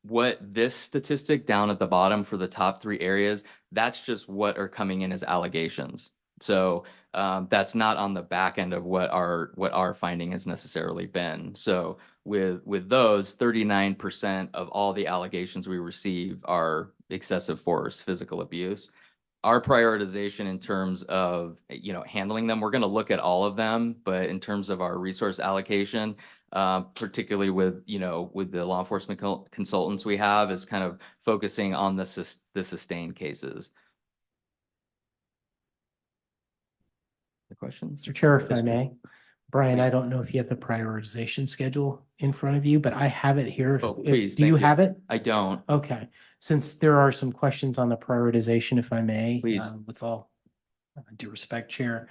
what this statistic down at the bottom for the top 3 areas, that's just what are coming in as allegations. So that's not on the back end of what our finding has necessarily been. So with those, 39% of all the allegations we receive are excessive force, physical abuse. Our prioritization in terms of handling them, we're going to look at all of them, but in terms of our resource allocation, particularly with the law enforcement consultants we have, is kind of focusing on the sustained cases. The questions? Mr. Chair, if I may, Brian, I don't know if you have the prioritization schedule in front of you, but I have it here. Oh, please. Do you have it? I don't. Okay, since there are some questions on the prioritization, if I may. Please. With all due respect, Chair.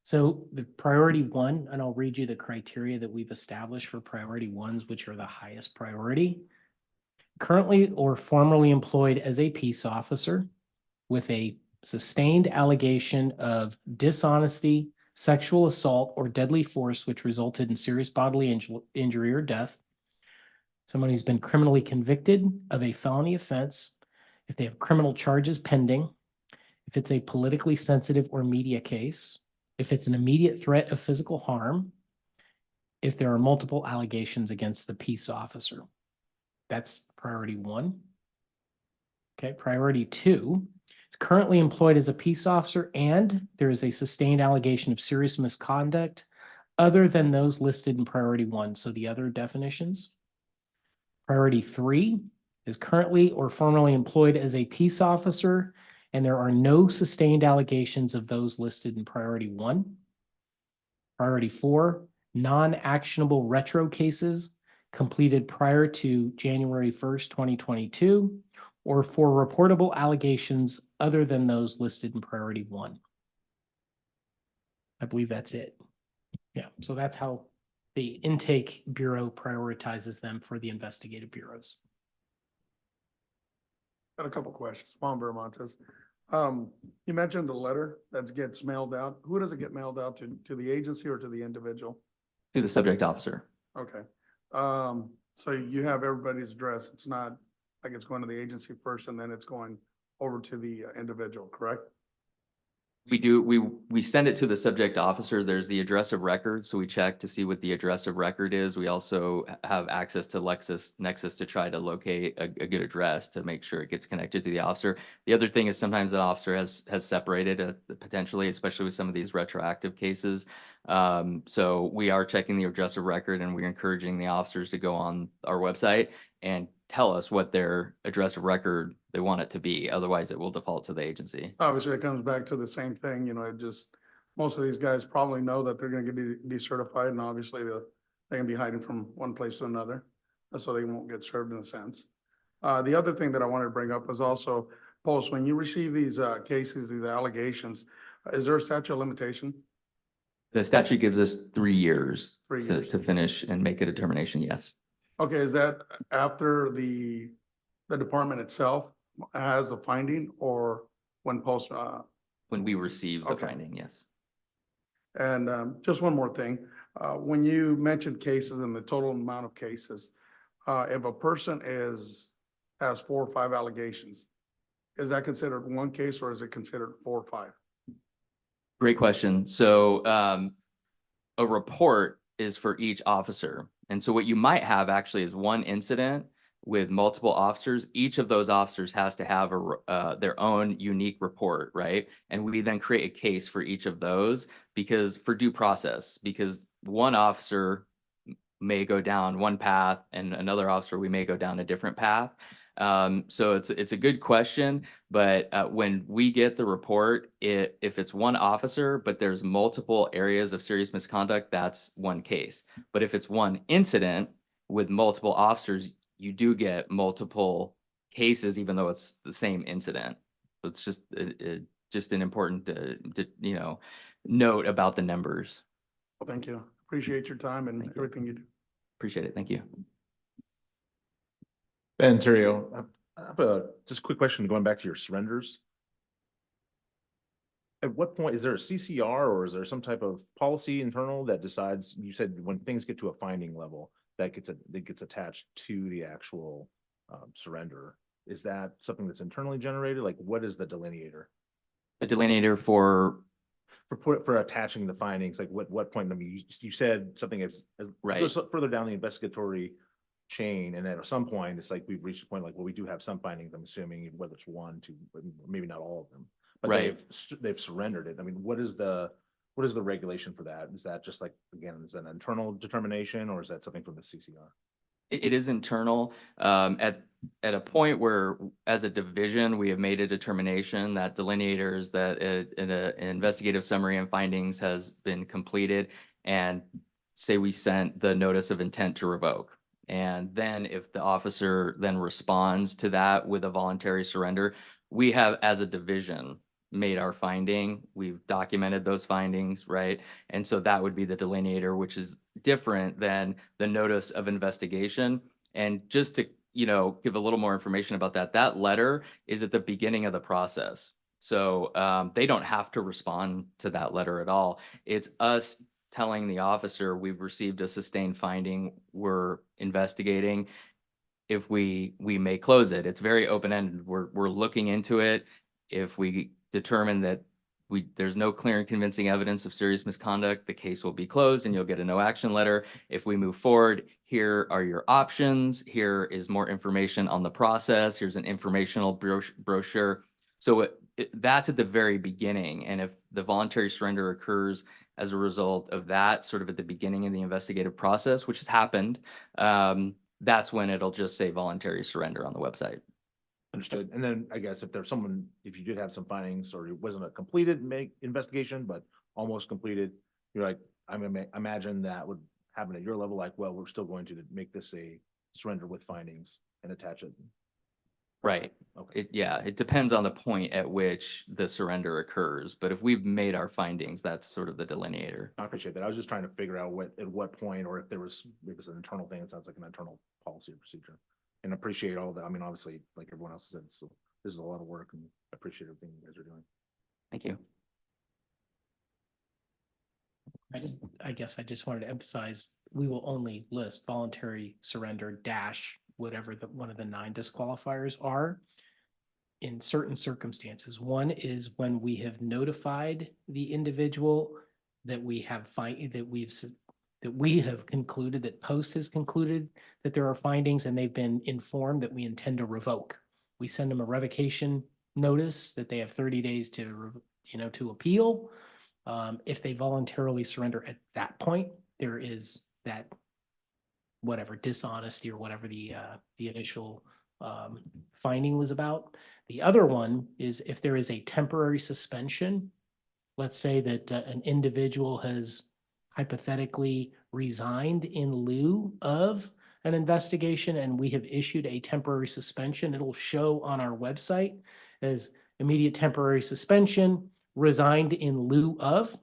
So the priority 1, and I'll read you the criteria that we've established for priority 1s, which are the highest priority. Currently or formerly employed as a peace officer with a sustained allegation of dishonesty, sexual assault, or deadly force which resulted in serious bodily injury or death. Someone who's been criminally convicted of a felony offense, if they have criminal charges pending, if it's a politically sensitive or media case, if it's an immediate threat of physical harm, if there are multiple allegations against the peace officer. That's priority 1. Okay, priority 2 is currently employed as a peace officer and there is a sustained allegation of serious misconduct other than those listed in priority 1. So the other definitions. Priority 3 is currently or formerly employed as a peace officer and there are no sustained allegations of those listed in priority 1. Priority 4, non-actionable retro cases completed prior to January 1st, 2022, or for reportable allegations other than those listed in priority 1. I believe that's it. Yeah, so that's how the intake bureau prioritizes them for the investigative bureaus. Got a couple questions. Juan Montes. You mentioned the letter that gets mailed out. Who does it get mailed out to the agency or to the individual? To the subject officer. Okay. So you have everybody's address. It's not like it's going to the agency first and then it's going over to the individual, correct? We do, we send it to the subject officer. There's the address of record, so we check to see what the address of record is. We also have access to LexisNexis to try to locate a good address to make sure it gets connected to the officer. The other thing is sometimes that officer has separated potentially, especially with some of these retroactive cases. So we are checking the address of record and we're encouraging the officers to go on our website and tell us what their address of record they want it to be. Otherwise, it will default to the agency. Obviously, it comes back to the same thing, it just, most of these guys probably know that they're going to get decertified and obviously they can be hiding from one place to another. So they won't get served in a sense. The other thing that I wanted to bring up was also Post, when you receive these cases, these allegations, is there a statute of limitation? The statute gives us 3 years 3 to, years. to finish and make a determination, yes. Okay, is that after the department itself has a finding or when post? When we receive the Okay. finding, yes. And just one more thing, when you mentioned cases and the total amount of cases, if a person has 4 or 5 allegations, is that considered one case or is it considered 4 or 5? Great question. So a report is for each officer. And so what you might have actually is one incident with multiple officers. Each of those officers has to have their own unique report, right? And we then create a case for each of those because for due process, because one officer may go down one path and another officer, we may go down a different path. So it's a good question, but when we get the report, if it's one officer, but there's multiple areas of serious misconduct, that's one case. But if it's one incident with multiple officers, you do get multiple cases, even though it's the same incident. So it's just an important, note about the numbers. Well, thank you. Appreciate your time and everything you do. Appreciate it. Thank you. Ben Terrio, I have a just quick question going back to your surrenders. At what point, is there a CCR or is there some type of policy internal that decides, you said when things get to a finding level, that gets attached to the actual surrender? Is that something that's internally generated? Like what is the delineator? A delineator for attaching the findings, like what point, I mean, you said something as Right. goes further down the investigatory chain, and then at some point, it's like we've reached a point like, well, we do have some findings, I'm assuming, whether it's 1, 2, maybe not all of them, but Right. they've surrendered it. I mean, what is the regulation for that? Is that just like, again, is that an internal determination or is that something from the CCR? It is internal. At a point where, as a division, we have made a determination that delineators, that an investigative summary and findings has been completed, and say we sent the notice of intent to revoke. And then if the officer then responds to that with a voluntary surrender, we have, as a division, made our finding. We've documented those findings, right? And so that would be the delineator, which is different than the notice of investigation. And just to, give a little more information about that, that letter is at the beginning of the process. So they don't have to respond to that letter at all. It's us telling the officer we've received a sustained finding, we're investigating. If we may close it. It's very open-ended. We're looking into it. If we determine that there's no clear and convincing evidence of serious misconduct, the case will be closed and you'll get a no action letter. If we move forward, here are your options. Here is more information on the process. Here's an informational brochure. So that's at the very beginning. And if the voluntary surrender occurs as a result of that, sort of at the beginning of the investigative process, which has happened, that's when it'll just say voluntary surrender on the website. Understood. And then I guess if you did have some findings or it wasn't a completed investigation, but almost completed, you're like, imagine that would happen at your level, like, well, we're still going to make this a surrender with findings and attach it. Right. Okay. It depends on the point at which the surrender occurs. But if we've made our findings, that's sort of the delineator. I appreciate that. I was just trying to figure out at what point, or if it was an internal thing. It sounds like an internal policy or procedure. And appreciate all that. I mean, obviously, like everyone else said, so this is a lot of work and I appreciate everything you guys are doing. Thank you. I guess I just wanted to emphasize, we will only list voluntary surrender dash whatever one of the 9 disqualifiers are in certain circumstances. One is when we have notified the individual that we have concluded, that Post has concluded that there are findings and they've been informed that we intend to revoke. We send them a revocation notice that they have 30 days to appeal. If they voluntarily surrender at that point, there is that whatever dishonesty or whatever the initial finding was about. The other one is if there is a temporary suspension. Let's say that an individual has hypothetically resigned in lieu of an investigation and we have issued a temporary suspension. It'll show on our website as immediate temporary suspension, resigned in lieu of.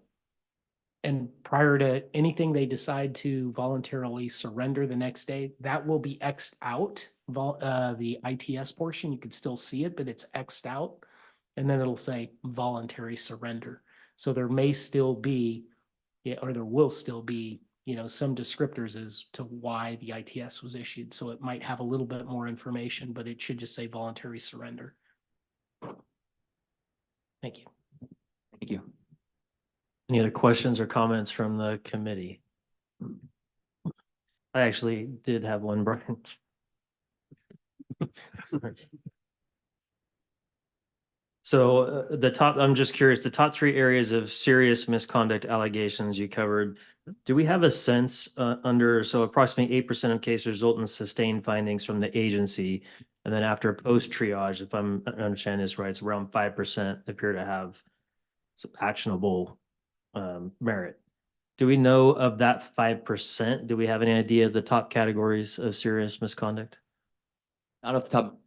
And prior to anything they decide to voluntarily surrender the next day, that will be X'd out. The ITS portion, you could still see it, but it's X'd out. And then it'll say voluntary surrender. So there may still be, or there will still be, some descriptors as to why the ITS was issued. So it might have a little bit more information, but it should just say voluntary surrender. Thank you. Thank you. Any other questions or comments from the committee? I actually did have one, Brian. So I'm just curious, the top 3 areas of serious misconduct allegations you covered, do we have a sense so approximately 8% of cases result in sustained findings from the agency. And then after post triage, if I'm understanding this right, it's around 5% appear to have some actionable merit. Do we know of that 5%? Do we have any idea of the top categories of serious misconduct? Not off the top.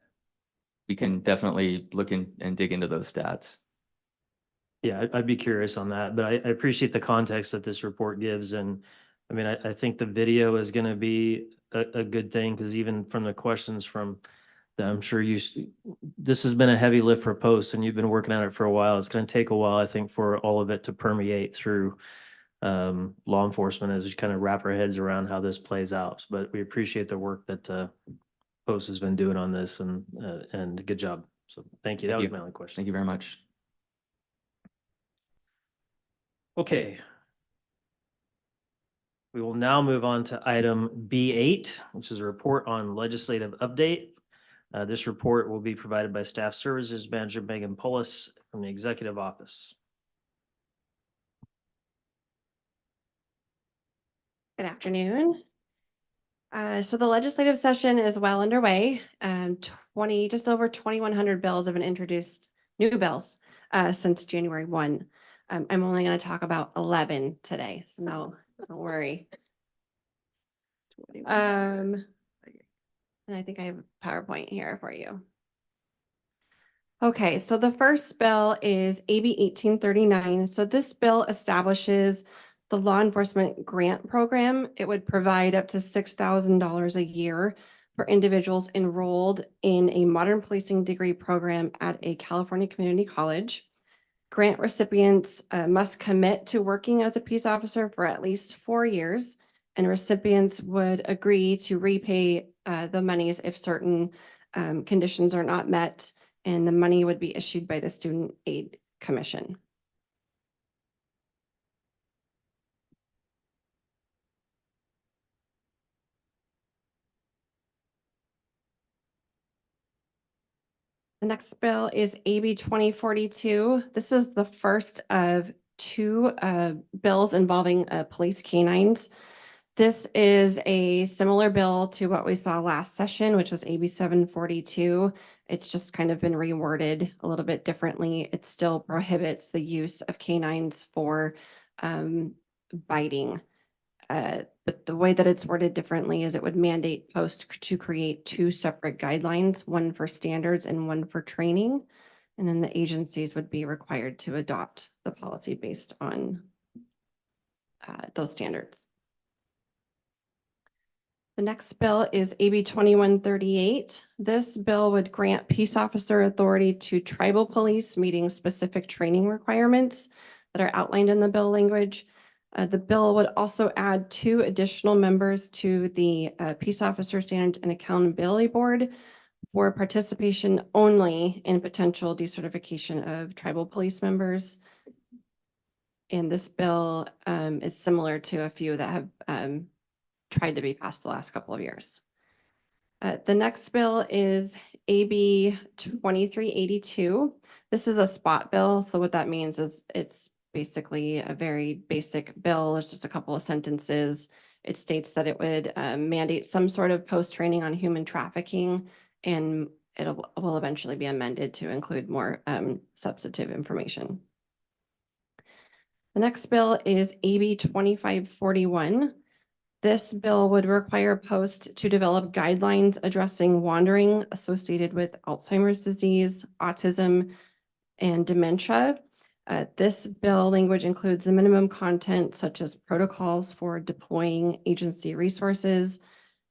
We can definitely look in and dig into those stats. Yeah, I'd be curious on that, but I appreciate the context that this report gives. And I mean, I think the video is going to be a good thing, because even from the questions from that, I'm sure this has been a heavy lift for Post, and you've been working on it for a while. It's going to take a while, I think, for all of it to permeate through law enforcement as we kind of wrap our heads around how this plays out. But we appreciate the work that Post has been doing on this, and good job. So thank you. That was my only question. Thank you very much. Okay. We will now move on to item B8, which is a report on legislative update. This report will be provided by Staff Services Manager Megan Pullis from the Executive Office. Good afternoon. So the legislative session is well underway. Just over 2,100 bills have been introduced, new bills, since January 1. I'm only going to talk about 11 today, so no, don't worry. And I think I have a PowerPoint here for you. Okay, so the first bill is AB 1839. So this bill establishes the law enforcement grant program. It would provide up to $6,000 a year for individuals enrolled in a modern policing degree program at a California community college. Grant recipients must commit to working as a peace officer for at least 4 years, and recipients would agree to repay the monies if certain conditions are not met, and the money would be issued by the Student Aid Commission. The next bill is AB 2042. This is the first of 2 bills involving police canines. This is a similar bill to what we saw last session, which was AB 742. It's just kind of been reworded a little bit differently. It still prohibits the use of canines for biting. But the way that it's worded differently is it would mandate Post to create 2 separate guidelines, one for standards and one for training. And then the agencies would be required to adopt the policy based on those standards. The next bill is AB 2138. This bill would grant peace officer authority to tribal police, meeting specific training requirements that are outlined in the bill language. The bill would also add 2 additional members to the Peace Officer Standards and Accountability Board for participation only in potential decertification of tribal police members. And this bill is similar to a few that have tried to be passed the last couple of years. The next bill is AB 2382. This is a spot bill. So what that means is it's basically a very basic bill. It's just a couple of sentences. It states that it would mandate some sort of post-training on human trafficking, and it will eventually be amended to include more substantive information. The next bill is AB 2541. This bill would require Post to develop guidelines addressing wandering associated with Alzheimer's disease, autism, and dementia. This bill language includes the minimum content such as protocols for deploying agency resources,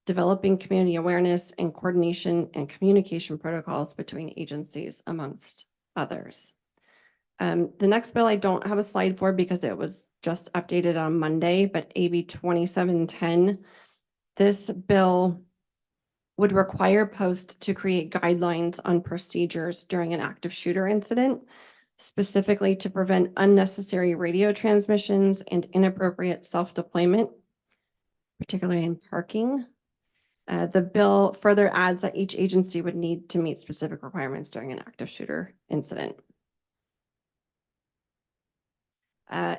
developing community awareness and coordination and communication protocols between agencies, amongst others. The next bill I don't have a slide for because it was just updated on Monday, but AB 2710. This bill would require Post to create guidelines on procedures during an active shooter incident, specifically to prevent unnecessary radio transmissions and inappropriate self-deployment, particularly in parking. The bill further adds that each agency would need to meet specific requirements during an active shooter incident.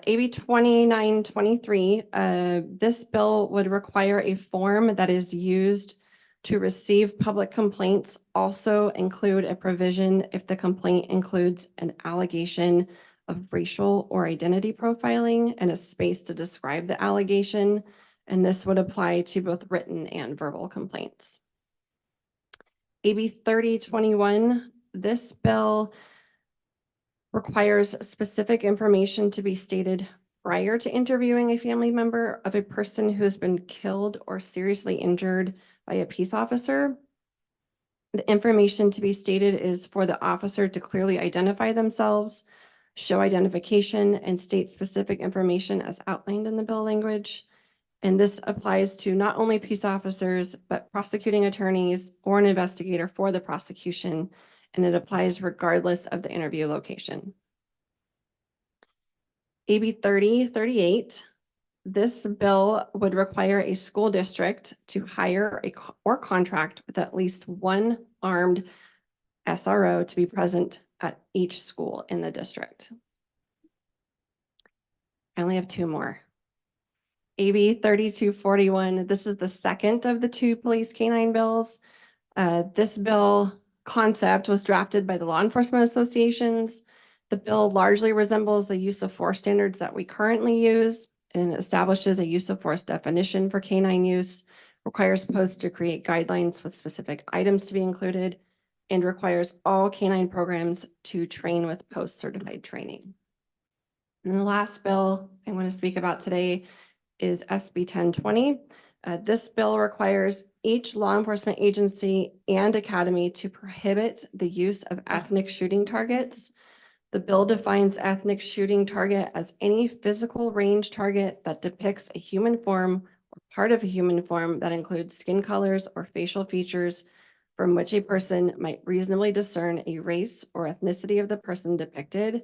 AB 2923, this bill would require a form that is used to receive public complaints also include a provision if the complaint includes an allegation of racial or identity profiling and a space to describe the allegation. And this would apply to both written and verbal complaints. AB 3021, this bill requires specific information to be stated prior to interviewing a family member of a person who has been killed or seriously injured by a peace officer. The information to be stated is for the officer to clearly identify themselves, show identification, and state specific information as outlined in the bill language. And this applies to not only peace officers, but prosecuting attorneys or an investigator for the prosecution, and it applies regardless of the interview location. AB 3038, this bill would require a school district to hire or contract with at least one armed SRO to be present at each school in the district. I only have two more. AB 3241, this is the second of the two police canine bills. This bill concept was drafted by the law enforcement associations. The bill largely resembles the use of force standards that we currently use and establishes a use of force definition for canine use, requires Post to create guidelines with specific items to be included, and requires all canine programs to train with Post certified training. And the last bill I want to speak about today is SB 1020. This bill requires each law enforcement agency and academy to prohibit the use of ethnic shooting targets. The bill defines ethnic shooting target as any physical range target that depicts a human form or part of a human form that includes skin colors or facial features from which a person might reasonably discern a race or ethnicity of the person depicted.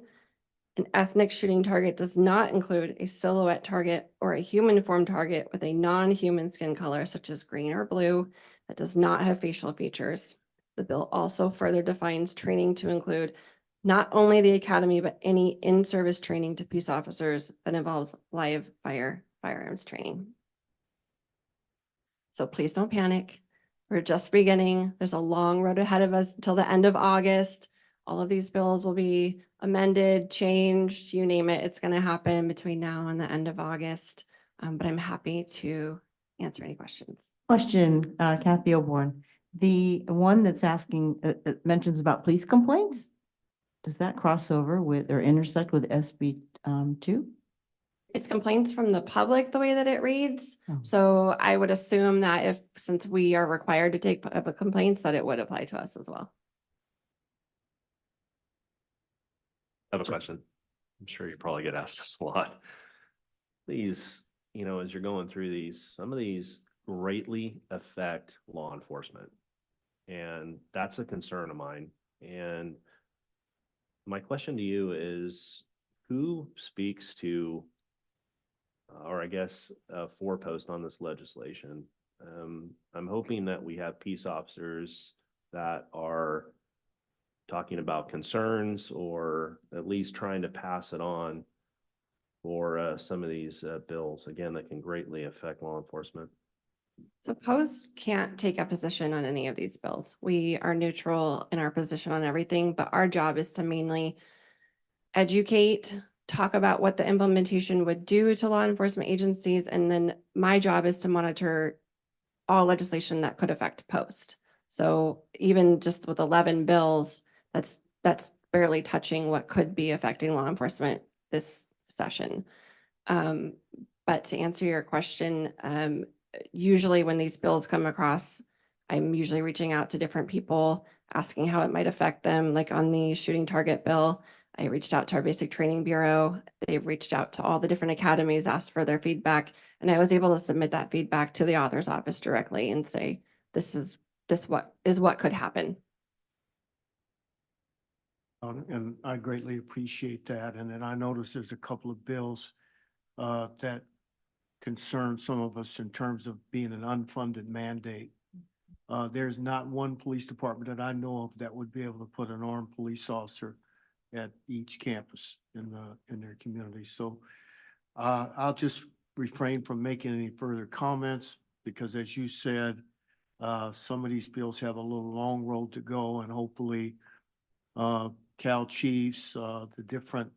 An ethnic shooting target does not include a silhouette target or a human form target with a non-human skin color such as green or blue that does not have facial features. The bill also further defines training to include not only the academy, but any in-service training to peace officers that involves live firearms training. So please don't panic. We're just beginning. There's a long road ahead of us until the end of August. All of these bills will be amended, changed, you name it. It's going to happen between now and the end of August. But I'm happy to answer any questions. Question, Kathy Oborn. The one that's asking, that mentions about police complaints, does that cross over with or intersect with SB 2? It's complaints from the public the way that it reads. So I would assume that since we are required to take public complaints, that it would apply to us as well. I have a question. I'm sure you probably get asked this a lot. These, as you're going through these, some of these greatly affect law enforcement. And that's a concern of mine. And my question to you is, who speaks to, or I guess, for Post on this legislation? I'm hoping that we have peace officers that are talking about concerns or at least trying to pass it on for some of these bills, again, that can greatly affect law enforcement. The Post can't take a position on any of these bills. We are neutral in our position on everything, but our job is to mainly educate talk about what the implementation would do to law enforcement agencies. And then my job is to monitor all legislation that could affect post. So even just with 11 bills, that's barely touching what could be affecting law enforcement this session. But to answer your question, usually when these bills come across, I'm usually reaching out to different people, asking how it might affect them. Like on the shooting target bill, I reached out to our basic training bureau. They've reached out to all the different academies, asked for their feedback, and I was able to submit that feedback to the author's office directly and say, what could happen. And I greatly appreciate that. And then I noticed there's a couple of bills that concern some of us in terms of being an unfunded mandate. There's not one police department that I know of that would be able to put an armed police officer at each campus in their community. So I'll just refrain from making any further comments because, as you said, some of these bills have a little long road to go, and hopefully Cal chiefs, the different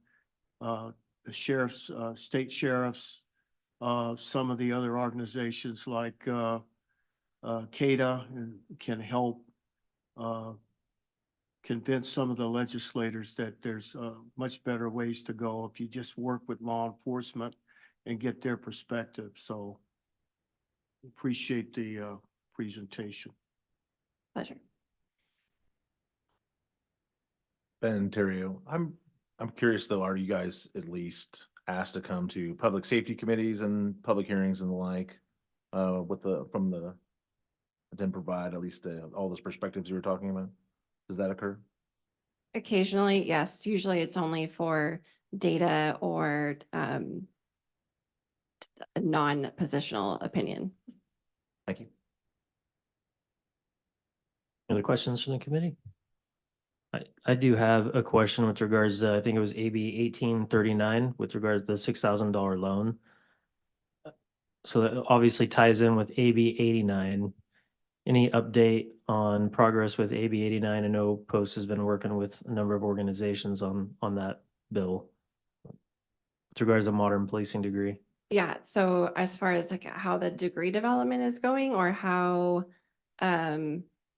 the sheriffs, state sheriffs, some of the other organizations like CADA can help convince some of the legislators that there's much better ways to go if you just work with law enforcement and get their perspective. So appreciate the presentation. Pleasure. Ben and Terrio, I'm curious though, are you guys at least asked to come to public safety committees and public hearings and the like, then provide at least all those perspectives you were talking about? Does that occur? Occasionally, yes. Usually it's only for data or a non-positional opinion. Thank you. Any other questions from the committee? I do have a question with regards to, I think it was AB 1839 with regards to the $6,000 loan. So that obviously ties in with AB 89. Any update on progress with AB 89? I know Post has been working with a number of organizations on that bill with regards to modern policing degree. Yeah, so as far as like how the degree development is going or how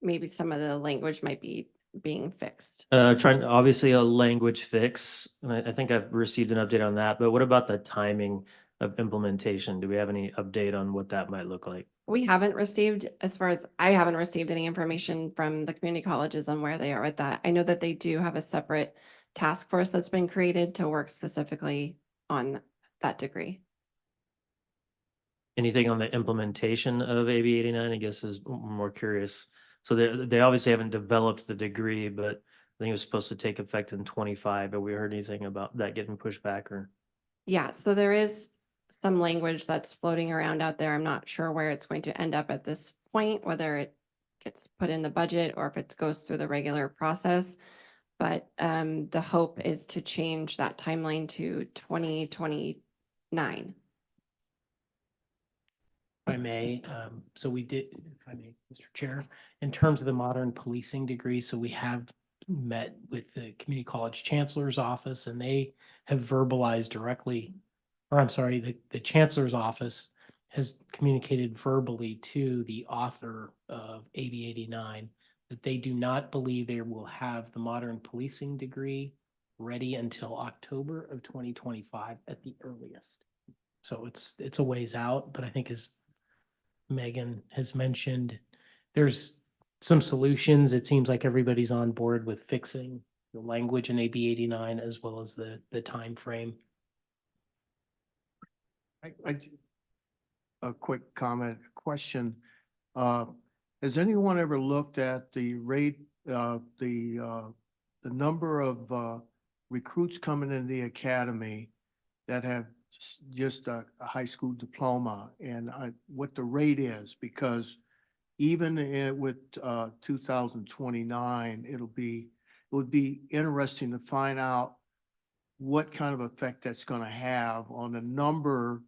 maybe some of the language might be being fixed. Obviously a language fix, and I think I've received an update on that, but what about the timing of implementation? Do we have any update on what that might look like? We haven't received, as far as I haven't received any information from the community colleges on where they are with that. I know that they do have a separate task force that's been created to work specifically on that degree. Anything on the implementation of AB 89, I guess is more curious. So they obviously haven't developed the degree, but I think it was supposed to take effect in 25. Have we heard anything about that getting pushed back or? Yeah, so there is some language that's floating around out there. I'm not sure where it's going to end up at this point, whether it gets put in the budget or if it goes through the regular process. But the hope is to change that timeline to 2029. If I may, so we did, if I may, Mr. Chair, in terms of the modern policing degree, so we have met with the community college chancellor's office and they have verbalized directly, or I'm sorry, the chancellor's office has communicated verbally to the author of AB 89 that they do not believe they will have the modern policing degree ready until October of 2025 at the earliest. So it's a ways out, but I think as Megan has mentioned, there's some solutions. It seems like everybody's on board with fixing the language in AB 89 as well as the time frame. A quick comment, question. Has anyone ever looked at the rate, the number of recruits coming into the academy that have just a high school diploma and what the rate is? Because even with 2029, it would be interesting to find out what kind of effect that's going to have on the number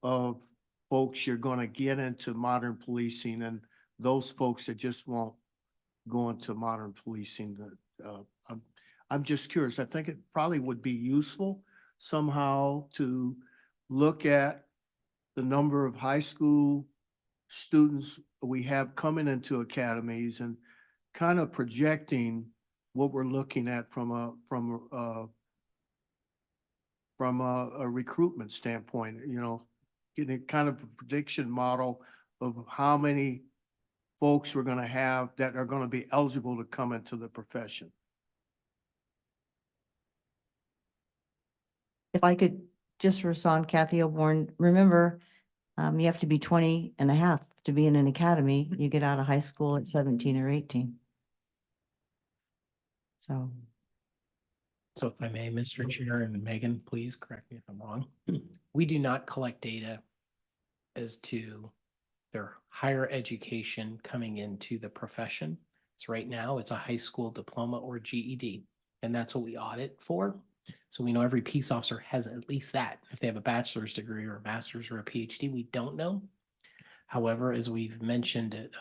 of folks you're going to get into modern policing and those folks that just won't go into modern policing. I'm just curious. I think it probably would be useful somehow to look at the number of high school students we have coming into academies and kind of projecting what we're looking at from a recruitment standpoint, getting kind of a prediction model of how many folks we're going to have that are going to be eligible to come into the profession. If I could just respond, Kathy O'Born, remember, you have to be 20 and a half to be in an academy. You get out of high school at 17 or 18. So. So if I may, Mr. Chair and Megan, please correct me if I'm wrong. We do not collect data as to their higher education coming into the profession. So right now it's a high school diploma or GED, and that's what we audit for. So we know every peace officer has at least that. If they have a bachelor's degree or a master's or a PhD, we don't know. However, as we've mentioned it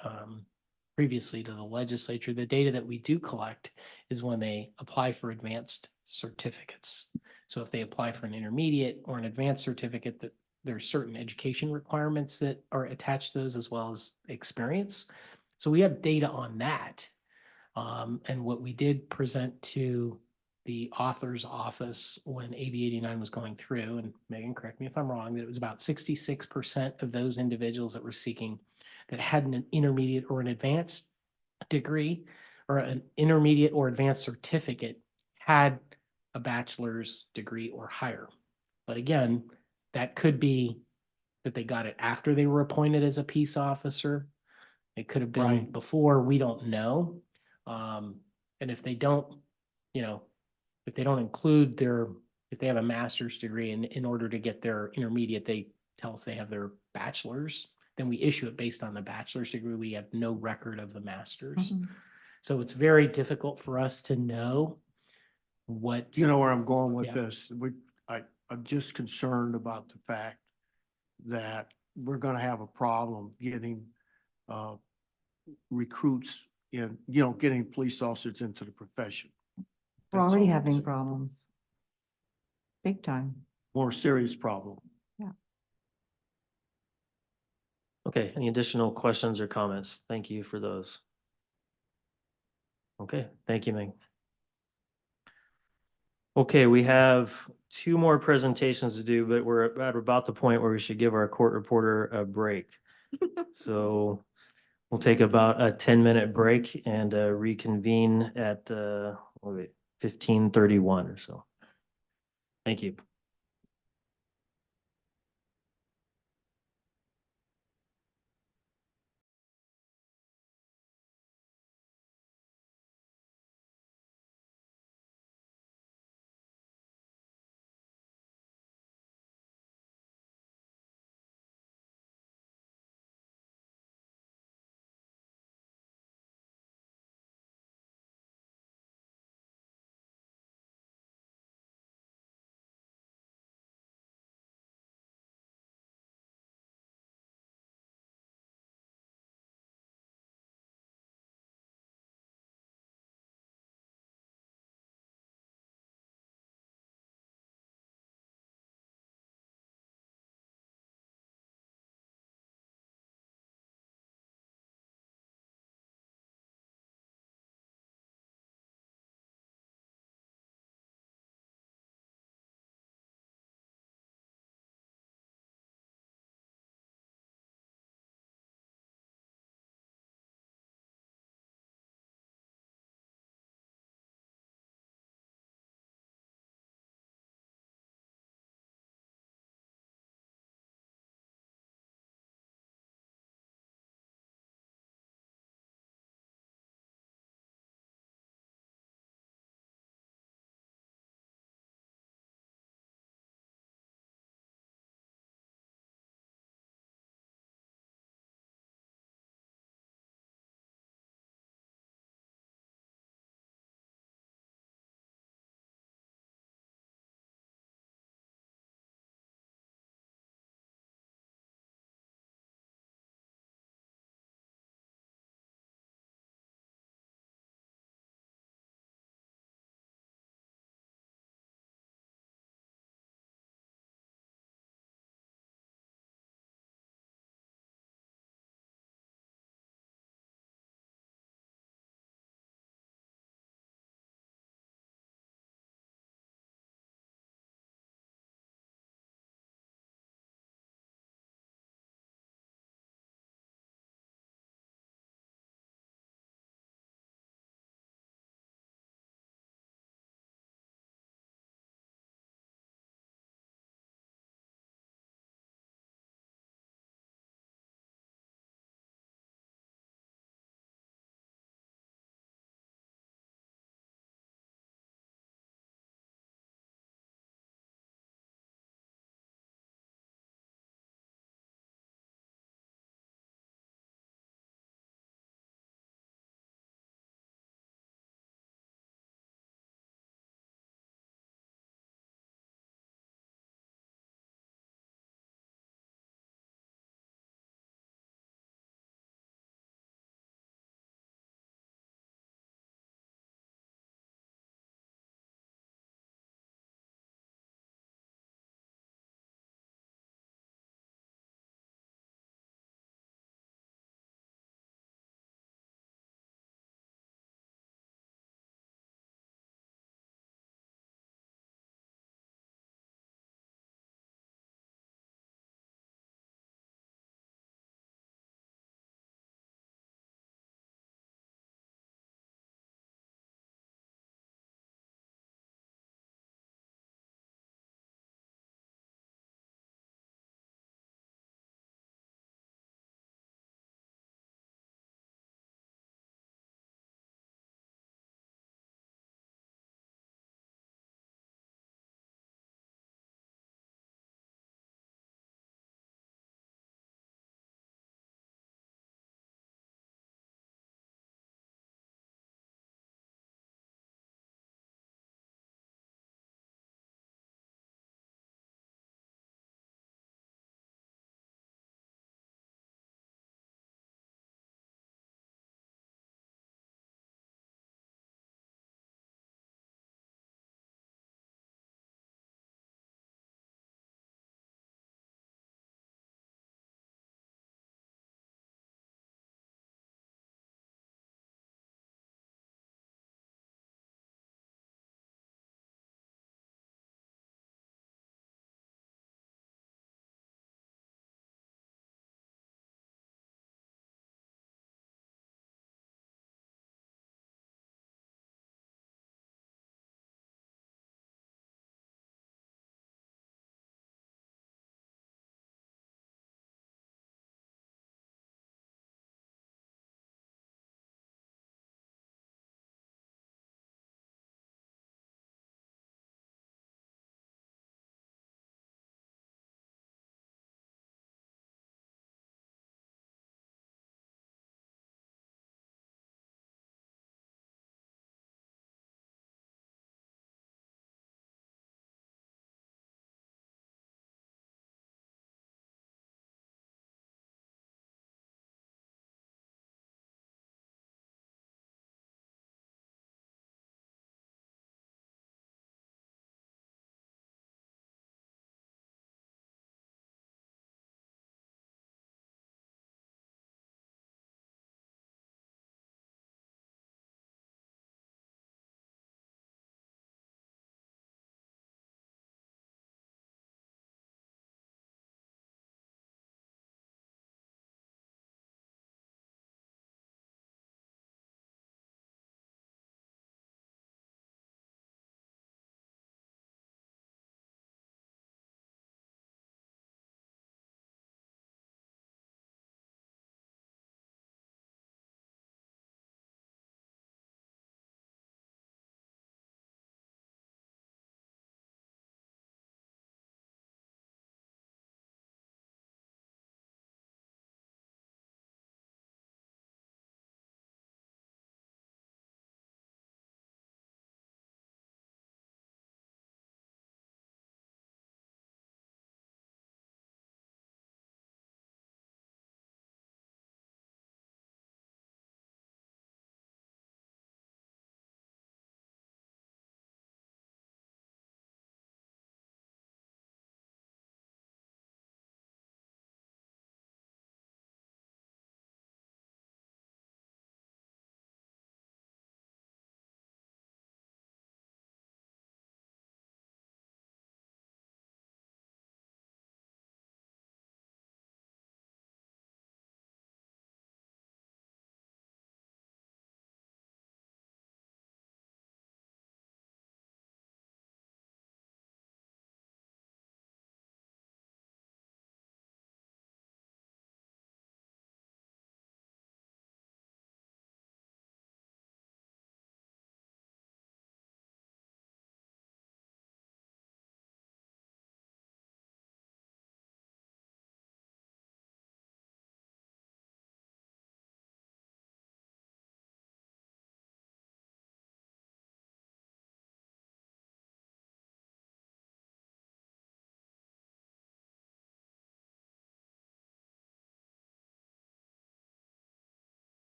previously to the legislature, the data that we do collect is when they apply for advanced certificates. So if they apply for an intermediate or an advanced certificate, that there are certain education requirements that are attached to those as well as experience. So we have data on that. And what we did present to the author's office when AB 89 was going through, and Megan, correct me if I'm wrong, that it was about 66% of those individuals that were seeking that had an intermediate or an advanced degree or an intermediate or advanced certificate had a bachelor's degree or higher. But again, that could be that they got it after they were appointed as a peace officer. It could have been Right. before, we don't know. And if they don't, if they don't include if they have a master's degree in order to get their intermediate, they tell us they have their bachelor's, then we issue it based on the bachelor's degree. We have no record of the master's. So it's very difficult for us to know what. You know where I'm going with Yeah. this. I'm just concerned about the fact that we're gonna have a problem getting recruits in, getting police officers into the profession. We're That's already all I'm having saying. problems. Big time. More serious problem. Okay, any additional questions or comments? Thank you for those. Okay, thank you, Meg. Okay, we have two more presentations to do, but we're at about the point where we should give our court reporter a break. So we'll take about a 10-minute break and reconvene at 15:31 or so. Thank you.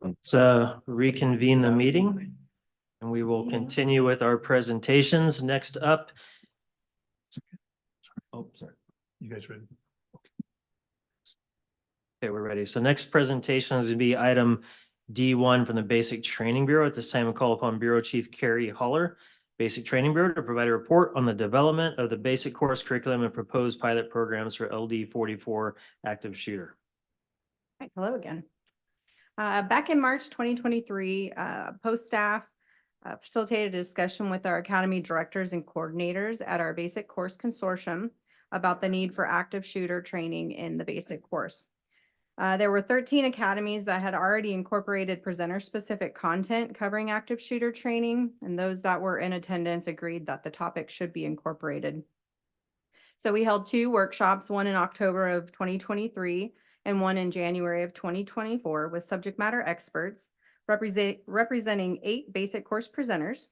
Let's reconvene the meeting and we will continue with our presentations. Next up. Oh, sorry. You guys ready? Okay, we're ready. So next presentation is going to be item D1 from the Basic Training Bureau. At this time, I call upon Bureau Chief Carrie Holler, Basic Training Bureau, to provide a report on the development of the basic course curriculum and proposed pilot programs for LD 44 active shooter. Right, hello again. Back in March 2023, post staff facilitated a discussion with our academy directors and coordinators at our basic course consortium about the need for active shooter training in the basic course. There were 13 academies that had already incorporated presenter-specific content covering active shooter training, and those that were in attendance agreed that the topic should be incorporated. So we held 2 workshops, one in October of 2023 and one in January of 2024 with subject matter experts representing 8 basic course presenters.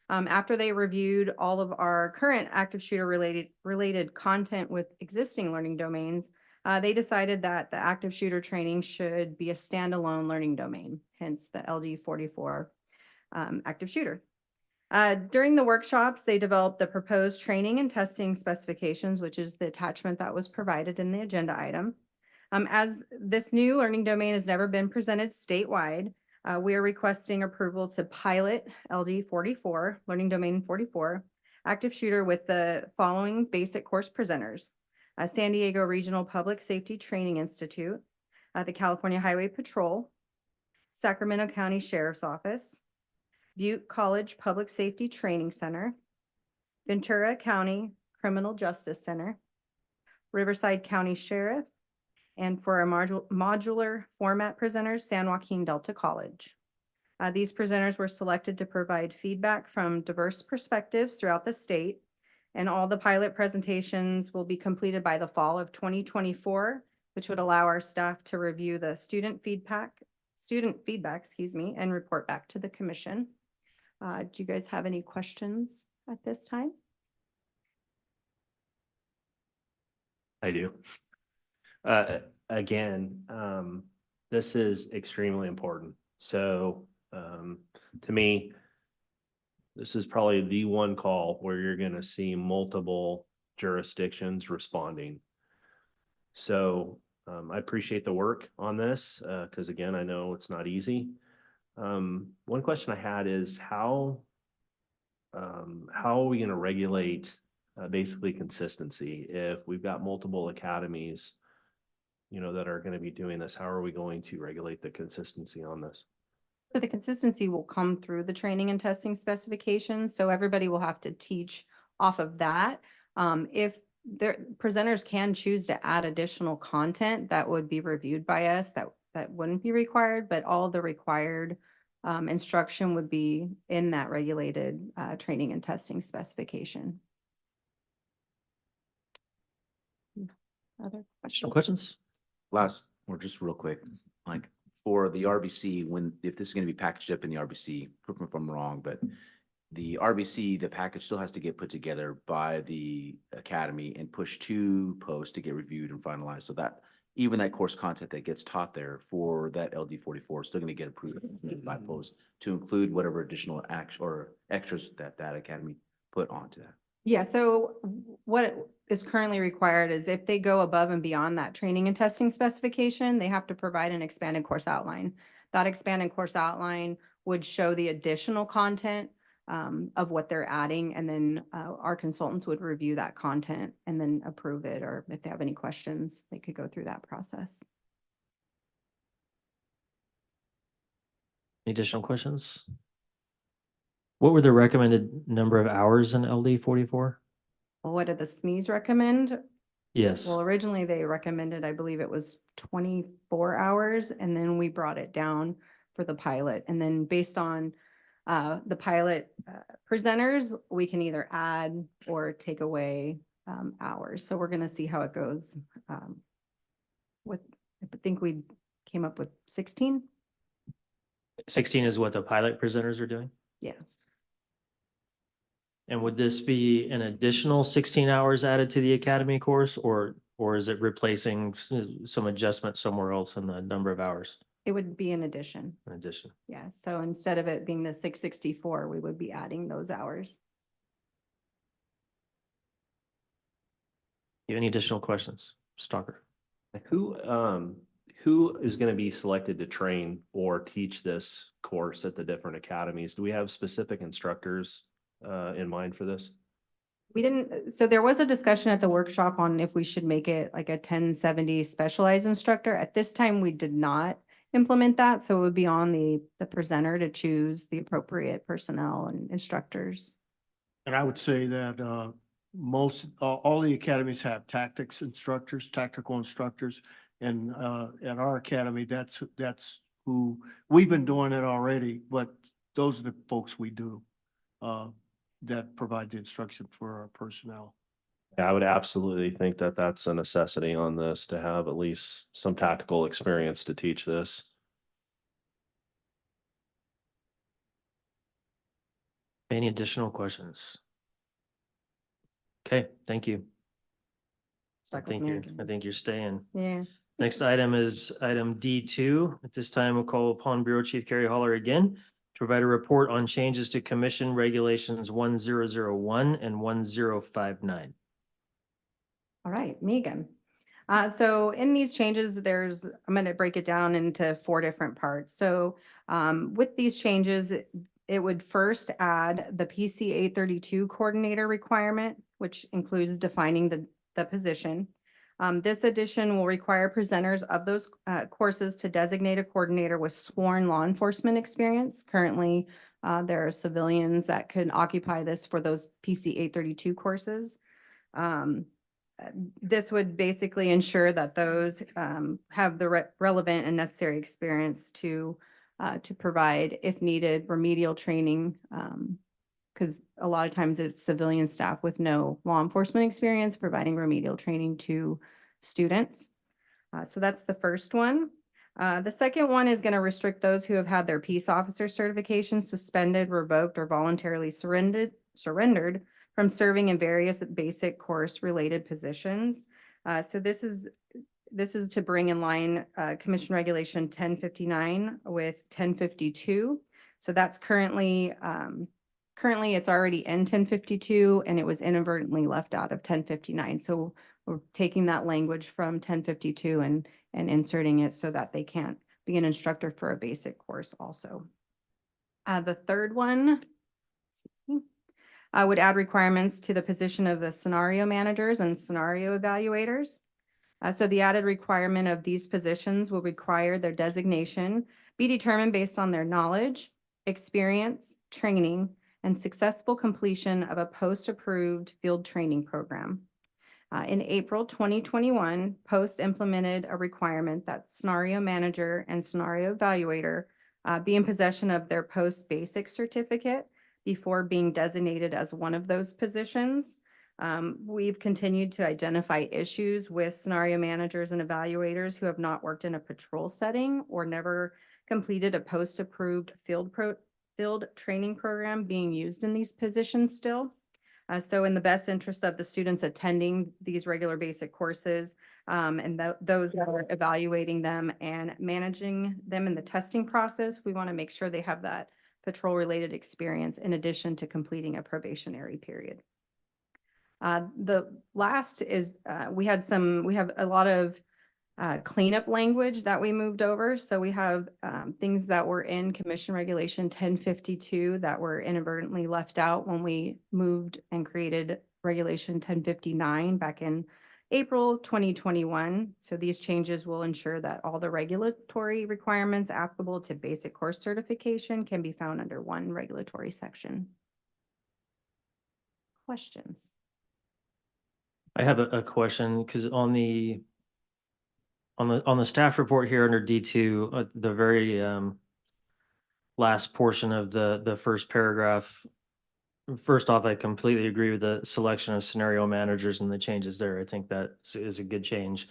After they reviewed all of our current active shooter related content with existing learning domains, they decided that the active shooter training should be a standalone learning domain, hence the LD 44 active shooter. During the workshops, they developed the proposed training and testing specifications, which is the attachment that was provided in the agenda item. As this new learning domain has never been presented statewide, we are requesting approval to pilot LD 44, learning domain 44, active shooter with the following basic course presenters: San Diego Regional Public Safety Training Institute, the California Highway Patrol, Sacramento County Sheriff's Office, Butte College Public Safety Training Center, Ventura County Criminal Justice Center, Riverside County Sheriff, and for our modular format presenters, San Joaquin Delta College. These presenters were selected to provide feedback from diverse perspectives throughout the state, and all the pilot presentations will be completed by the fall of 2024, which would allow our staff to review the student feedback, and report back to the commission. Do you guys have any questions at this time? I do. Again, this is extremely important. So, to me, this is probably the one call where you're going to see multiple jurisdictions responding. So, I appreciate the work on this, because again, I know it's not easy. One question I had is how are we going to regulate basically consistency if we've got multiple academies, you know, that are going to be doing this? How are we going to regulate the consistency on this? So the consistency will come through the training and testing specifications. So everybody will have to teach off of that. If their presenters can choose to add additional content that would be reviewed by us, that wouldn't be required, but all the required instruction would be in that regulated training and testing specification. Other Additional questions? Last, or just real quick, like for the RBC, if this is going to be packaged up in the RBC, correct me if I'm wrong, but the RBC, the package still has to get put together by the academy and pushed to post to get reviewed and finalized. So that even that course content that gets taught there for that LD 44 is still going to get approved by post to include whatever additional action or extras that academy put onto that. Yeah, so what is currently required is if they go above and beyond that training and testing specification, they have to provide an expanded course outline. That expanded course outline would show the additional content of what they're adding, and then our consultants would review that content and then approve it, or if they have any questions, they could go through that process. Any additional questions? What were the recommended number of hours in LD 44? Well, what did the SMEs recommend? Yes. Well, originally they recommended, I believe it was 24 hours, and then we brought it down for the pilot. And then based on the pilot presenters, we can either add or take away hours. So we're going to see how it goes. I think we came up with 16. 16 is what the pilot presenters are doing? Yeah. And would this be an additional 16 hours added to the academy course, or is it replacing some adjustment somewhere else in the number of hours? It would be in addition. in addition? Yeah, so instead of it being the 664, we would be adding those hours. You have any additional questions? Stalker? Who is going to be selected to train or teach this course at the different academies? Do we have specific instructors in mind for this? We didn't, so there was a discussion at the workshop on if we should make it like a 1070 specialized instructor. At this time, we did not implement that, so it would be on the presenter to choose the appropriate personnel and instructors. And I would say that all the academies have tactics instructors, tactical instructors. And at our academy, that's who, we've been doing it already, but those are the folks we do that provide the instruction for our personnel. Yeah, I would absolutely think that that's a necessity on this, to have at least some tactical experience to teach this. Any additional questions? Okay, thank you. Stuck with me again. I think you're staying. Yeah. Next item is item D2. At this time, we'll call upon Bureau Chief Carrie Holler again to provide a report on changes to Commission Regulations 1001 and 1059. All right, Megan. So in these changes, I'm going to break it down into 4 different parts. So with these changes, it would first add the PC 832 coordinator requirement, which includes defining the position. This addition will require presenters of those courses to designate a coordinator with sworn law enforcement experience. Currently, there are civilians that can occupy this for those PC 832 courses. This would basically ensure that those have the relevant and necessary experience to provide, if needed, remedial training. Because a lot of times it's civilian staff with no law enforcement experience providing remedial training to students. So that's the first one. The second one is going to restrict those who have had their peace officer certification suspended, revoked, or voluntarily surrendered from serving in various basic course related positions. So this is to bring in line Commission Regulation 1059 with 1052. So that's currently it's already in 1052 and it was inadvertently left out of 1059. So we're taking that language from 1052 and inserting it so that they can't be an instructor for a basic course also. The third one would add requirements to the position of the scenario managers and scenario evaluators. So the added requirement of these positions will require their designation be determined based on their knowledge, experience, training, and successful completion of a post-approved field training program. In April 2021, POST implemented a requirement that scenario manager and scenario evaluator be in possession of their post basic certificate before being designated as one of those positions. We've continued to identify issues with scenario managers and evaluators who have not worked in a patrol setting or never completed a post-approved field training program being used in these positions still. So in the best interest of the students attending these regular basic courses and those that are evaluating them and managing them in the testing process, we want to make sure they have that patrol related experience in addition to completing a probationary period. The last is we have a lot of cleanup language that we moved over. So we have things that were in Commission Regulation 1052 that were inadvertently left out when we moved and created Regulation 1059 back in April 2021. So these changes will ensure that all the regulatory requirements applicable to basic course certification can be found under one regulatory section. Questions? I have a question because on the staff report here under D2, the very last portion of the first paragraph. First off, I completely agree with the selection of scenario managers and the changes there. I think that is a good change.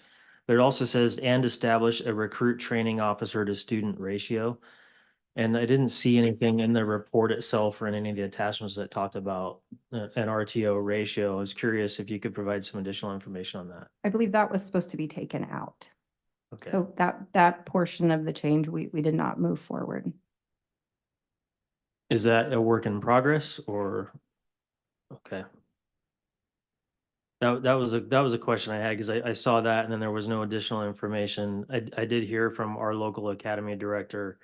But it also says, and establish a recruit training officer to student ratio. And I didn't see anything in the report itself or in any of the attachments that talked about an RTO ratio. I was curious if you could provide some additional information on that. I believe that was supposed to be taken out. Okay. So that portion of the change, we did not move forward. Is that a work in progress or? Okay. That was a question I had because I saw that and then there was no additional information. I did hear from our local academy director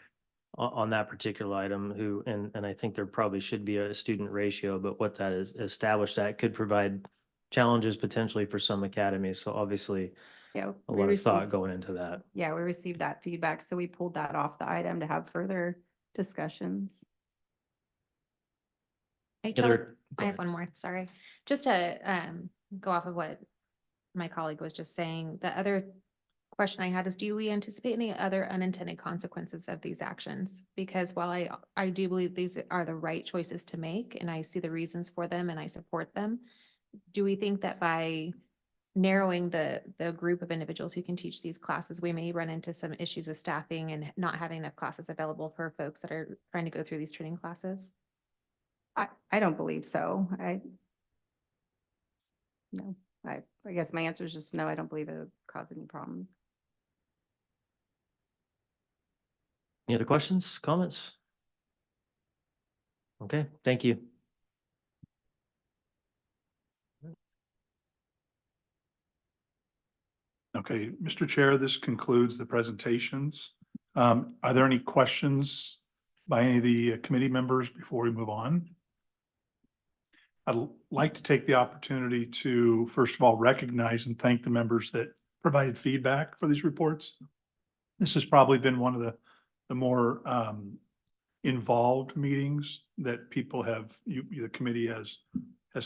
on that particular item who, and I think there probably should be a student ratio, but what that is established that could provide challenges potentially for some academies. So obviously Yeah. a we lot of thought received- going into that. Yeah, we received that feedback, so we pulled that off the item to have further discussions. Heather, I have one more, sorry. Just to go off of what my colleague was just saying, the other question I had is, do we anticipate any other unintended consequences of these actions? Because while I do believe these are the right choices to make, and I see the reasons for them and I support them, do we think that by narrowing the group of individuals who can teach these classes, we may run into some issues with staffing and not having enough classes available for folks that are trying to go through these training classes? I don't believe so. No, I guess my answer is just no, I don't believe it would cause any problem. Any other questions, comments? Okay, thank you. Okay, Mr. Chair, this concludes the presentations. Are there any questions by any of the committee members before we move on? I'd like to take the opportunity to, first of all, recognize and thank the members that provided feedback for these reports. This has probably been one of the more involved meetings that people have, the committee has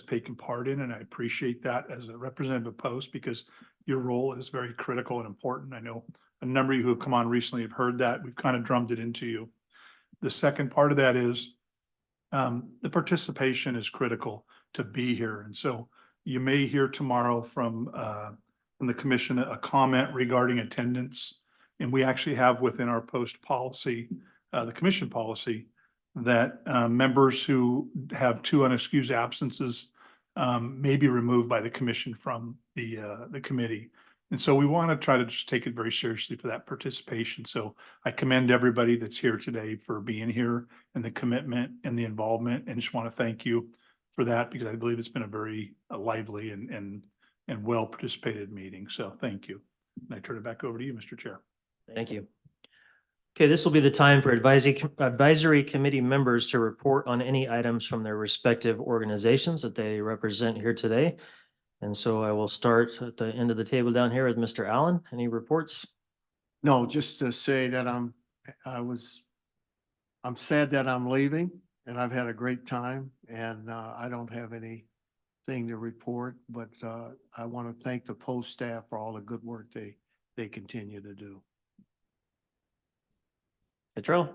taken part in, and I appreciate that as a representative of Post because your role is very critical and important. I know a number of you who have come on recently have heard that. We've kind of drummed it into you. The second part of that is the participation is critical to be here. And so you may hear tomorrow from the commission a comment regarding attendance. And we actually have within our Post policy, the commission policy, that members who have 2 unexcused absences may be removed by the commission from the committee. And so we want to try to just take it very seriously for that participation. So I commend everybody that's here today for being here and the commitment and the involvement, and just want to thank you for that because I believe it's been a very lively and well participated meeting. So thank you. And I turn it back over to you, Mr. Chair. Thank you. Okay, this will be the time for advisory committee members to report on any items from their respective organizations that they represent here today. And so I will start at the end of the table down here with Mr. Allen. Any reports? No, just to say that I'm sad that I'm leaving and I've had a great time and I don't have anything to report, but I want to thank the Post staff for all the good work they continue to do. Petro?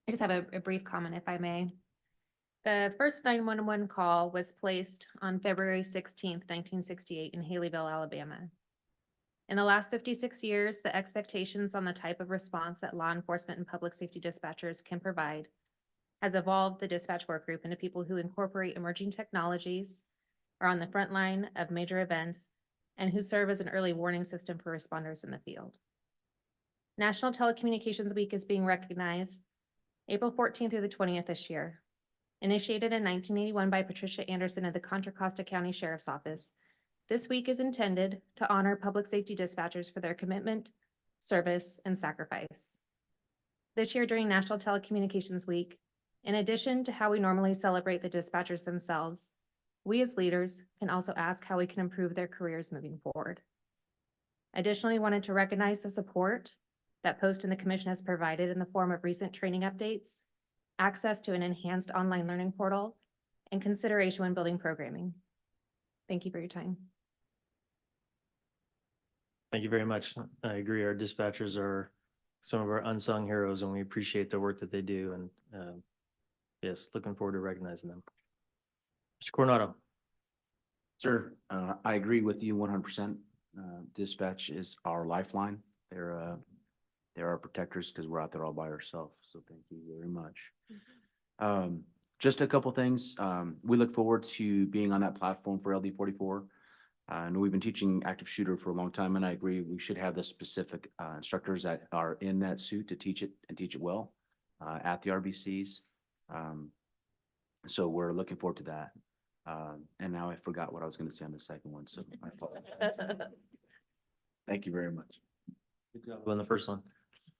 I just have a brief comment, if I may. The first 911 call was placed on February 16th, 1968 in Haleyville, Alabama. In the last 56 years, the expectations on the type of response that law enforcement and public safety dispatchers can provide has evolved the dispatch work group into people who incorporate emerging technologies, are on the front line of major events, and who serve as an early warning system for responders in the field. National Telecommunications Week is being recognized April 14th through the 20th this year. Initiated in 1981 by Patricia Anderson of the Contra Costa County Sheriff's Office, this week is intended to honor public safety dispatchers for their commitment, service, and sacrifice. This year during National Telecommunications Week, in addition to how we normally celebrate the dispatchers themselves, we as leaders can also ask how we can improve their careers moving forward. Additionally, wanted to recognize the support that Post and the Commission has provided in the form of recent training updates, access to an enhanced online learning portal, and consideration when building programming. Thank you for your time. Thank you very much. I agree. Our dispatchers are some of our unsung heroes and we appreciate the work that they do. And yes, looking forward to recognizing them. Mr. Coronado. Sir, I agree with you 100%. Dispatch is our lifeline. They're our protectors because we're out there all by ourselves. So thank you very much. Just a couple things. We look forward to being on that platform for LD44. I know we've been teaching active shooter for a long time, and I agree, we should have the specific instructors that are in that suit to teach it and teach it well at the RBCs. So we're looking forward to that. And now I forgot what I was going to say on the second one, so I apologize. Thank you very much. Good job on the first one.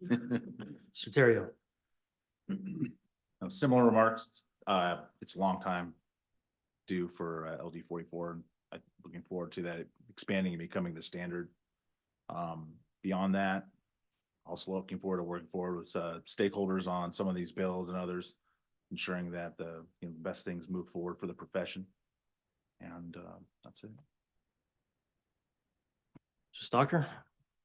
Mr. Terrio. Similar remarks. It's a long time due for LD 44. And I'm looking forward to that expanding and becoming the standard. Beyond that, also looking forward to working forward with stakeholders on some of these bills and others, ensuring that the best things move forward for the profession. And that's it. Mr. Stocker.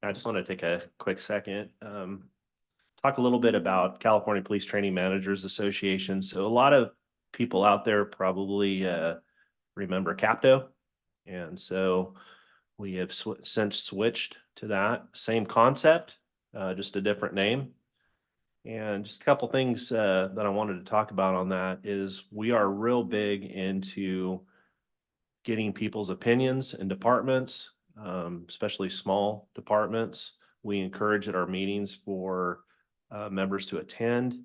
I just want to take a quick second. Talk a little bit about California Police Training Managers Association. So a lot of people out there probably remember CAPTO. And so we have since switched to that same concept, just a different name. And just a couple things that I wanted to talk about on that is we are real big into getting people's opinions in departments, especially small departments. We encourage at our meetings for members to attend,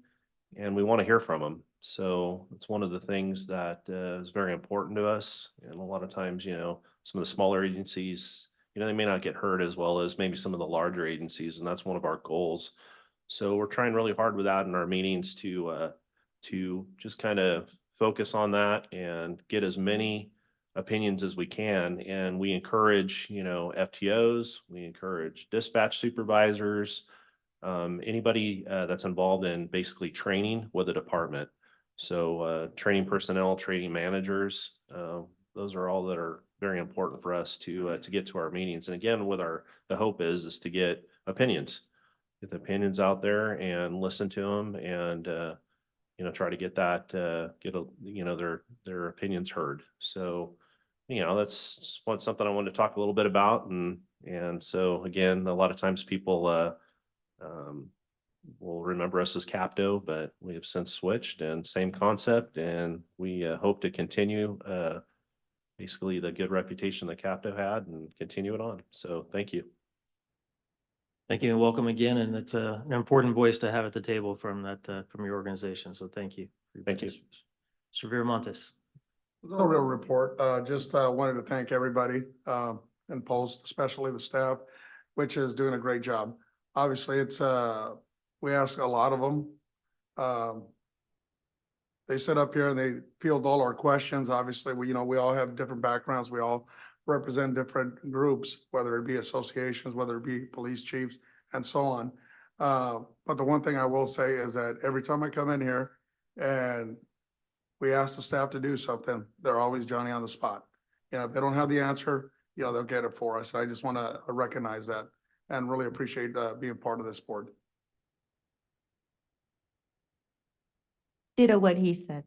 and we want to hear from them. So it's one of the things that is very important to us. And a lot of times, some of the smaller agencies, they may not get heard as well as maybe some of the larger agencies, and that's one of our goals. So we're trying really hard with that in our meetings to just kind of focus on that and get as many opinions as we can. And we encourage, FTOs, we encourage dispatch supervisors, anybody that's involved in basically training with a department. So training personnel, training managers, those are all that are very important for us to get to our meetings. And again, the hope is to get opinions out there and listen to them and, try to get that, their opinions heard. So, that's something I wanted to talk a little bit about. And so again, a lot of times people, will remember us as CAPTO, but we have since switched and same concept. And we hope to continue, basically the good reputation that CAPTO had and continue it on. So thank you. Thank you and welcome again. And it's an important voice to have at the table from your organization. So thank you. Thank you. Mr. Viramontes. No real report. Just wanted to thank everybody in Post, especially the staff, which is doing a great job. Obviously, it's we ask a lot of them. They sit up here and they field all our questions. Obviously, we all have different backgrounds. We all represent different groups, whether it be associations, whether it be police chiefs, and so on. But the one thing I will say is that every time I come in here and we ask the staff to do something, they're always Johnny on the spot. If they don't have the answer, they'll get it for us. I just want to recognize that and really appreciate being part of this board. Ditto what he said.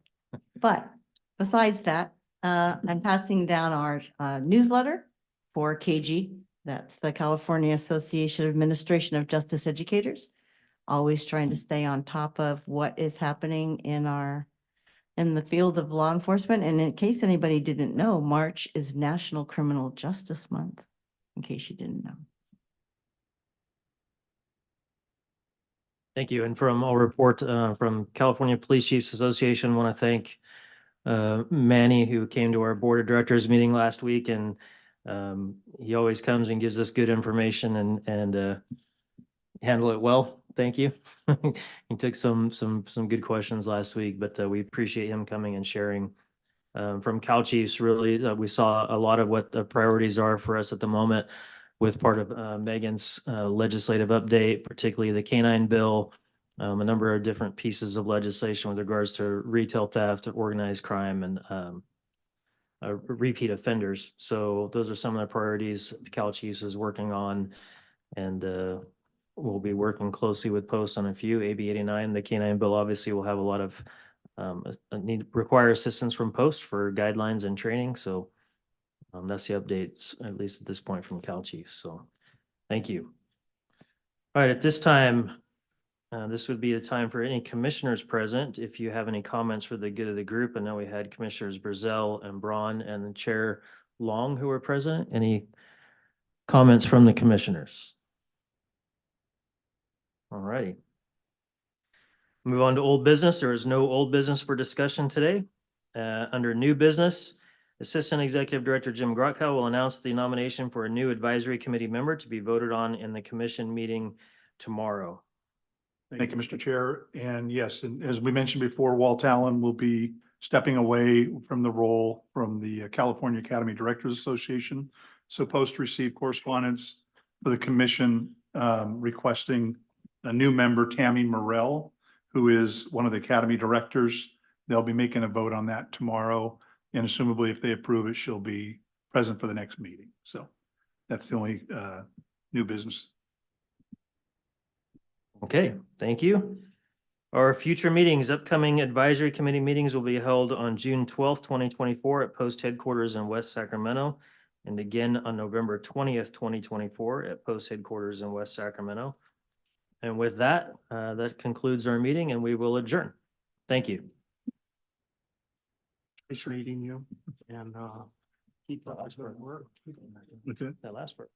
But besides that, I'm passing down our newsletter for KG. That's the California Association of Administration of Justice Educators. Always trying to stay on top of what is happening in the field of law enforcement. And in case anybody didn't know, March is National Criminal Justice Month, in case you didn't know. Thank you. And I'll report from California Police Chiefs Association, want to thank Manny, who came to our board of directors meeting last week, and he always comes and gives us good information and handle it well. Thank you. He took some good questions last week, but we appreciate him coming and sharing. From Cal Chiefs, really, we saw a lot of what the priorities are for us at the moment with part of Megan's legislative update, particularly the K-9 bill, a number of different pieces of legislation with regards to retail theft, organized crime, and repeat offenders. So those are some of the priorities the Cal Chiefs is working on, and we'll be working closely with Post on a few. AB 89, the K-9 bill, obviously will have a lot of require assistance from Post for guidelines and training. So that's the updates, at least at this point, from Cal Chiefs. So thank you. All right, at this time, this would be the time for any commissioners present. If you have any comments for the good of the group, I know we had Commissioners Brazel and Braun, and the chair Long who are present. Any comments from the commissioners? All righty. Move on to old business. There is no old business for discussion today. Under new business, Assistant Executive Director Jim Grotkow will announce the nomination for a new advisory committee member to be voted on in the commission meeting tomorrow. Thank you, Mr. Chair. And yes, and as we mentioned before, Walt Allen will be stepping away from the role from the California Academy Directors Association. So Post received correspondence for the commission requesting a new member, Tammy Morrell, who is one of the Academy directors. They'll be making a vote on that tomorrow. And assumably, if they approve it, she'll be present for the next meeting. So that's the only new business. Okay, thank you. Our future meetings, upcoming advisory committee meetings will be held on June 12th, 2024 at Post headquarters in West Sacramento. And again on November 20th, 2024 at Post headquarters in West Sacramento. And with that, that concludes our meeting and we will adjourn. Thank you. Nice meeting you and keep up the good work. That's it. That last part.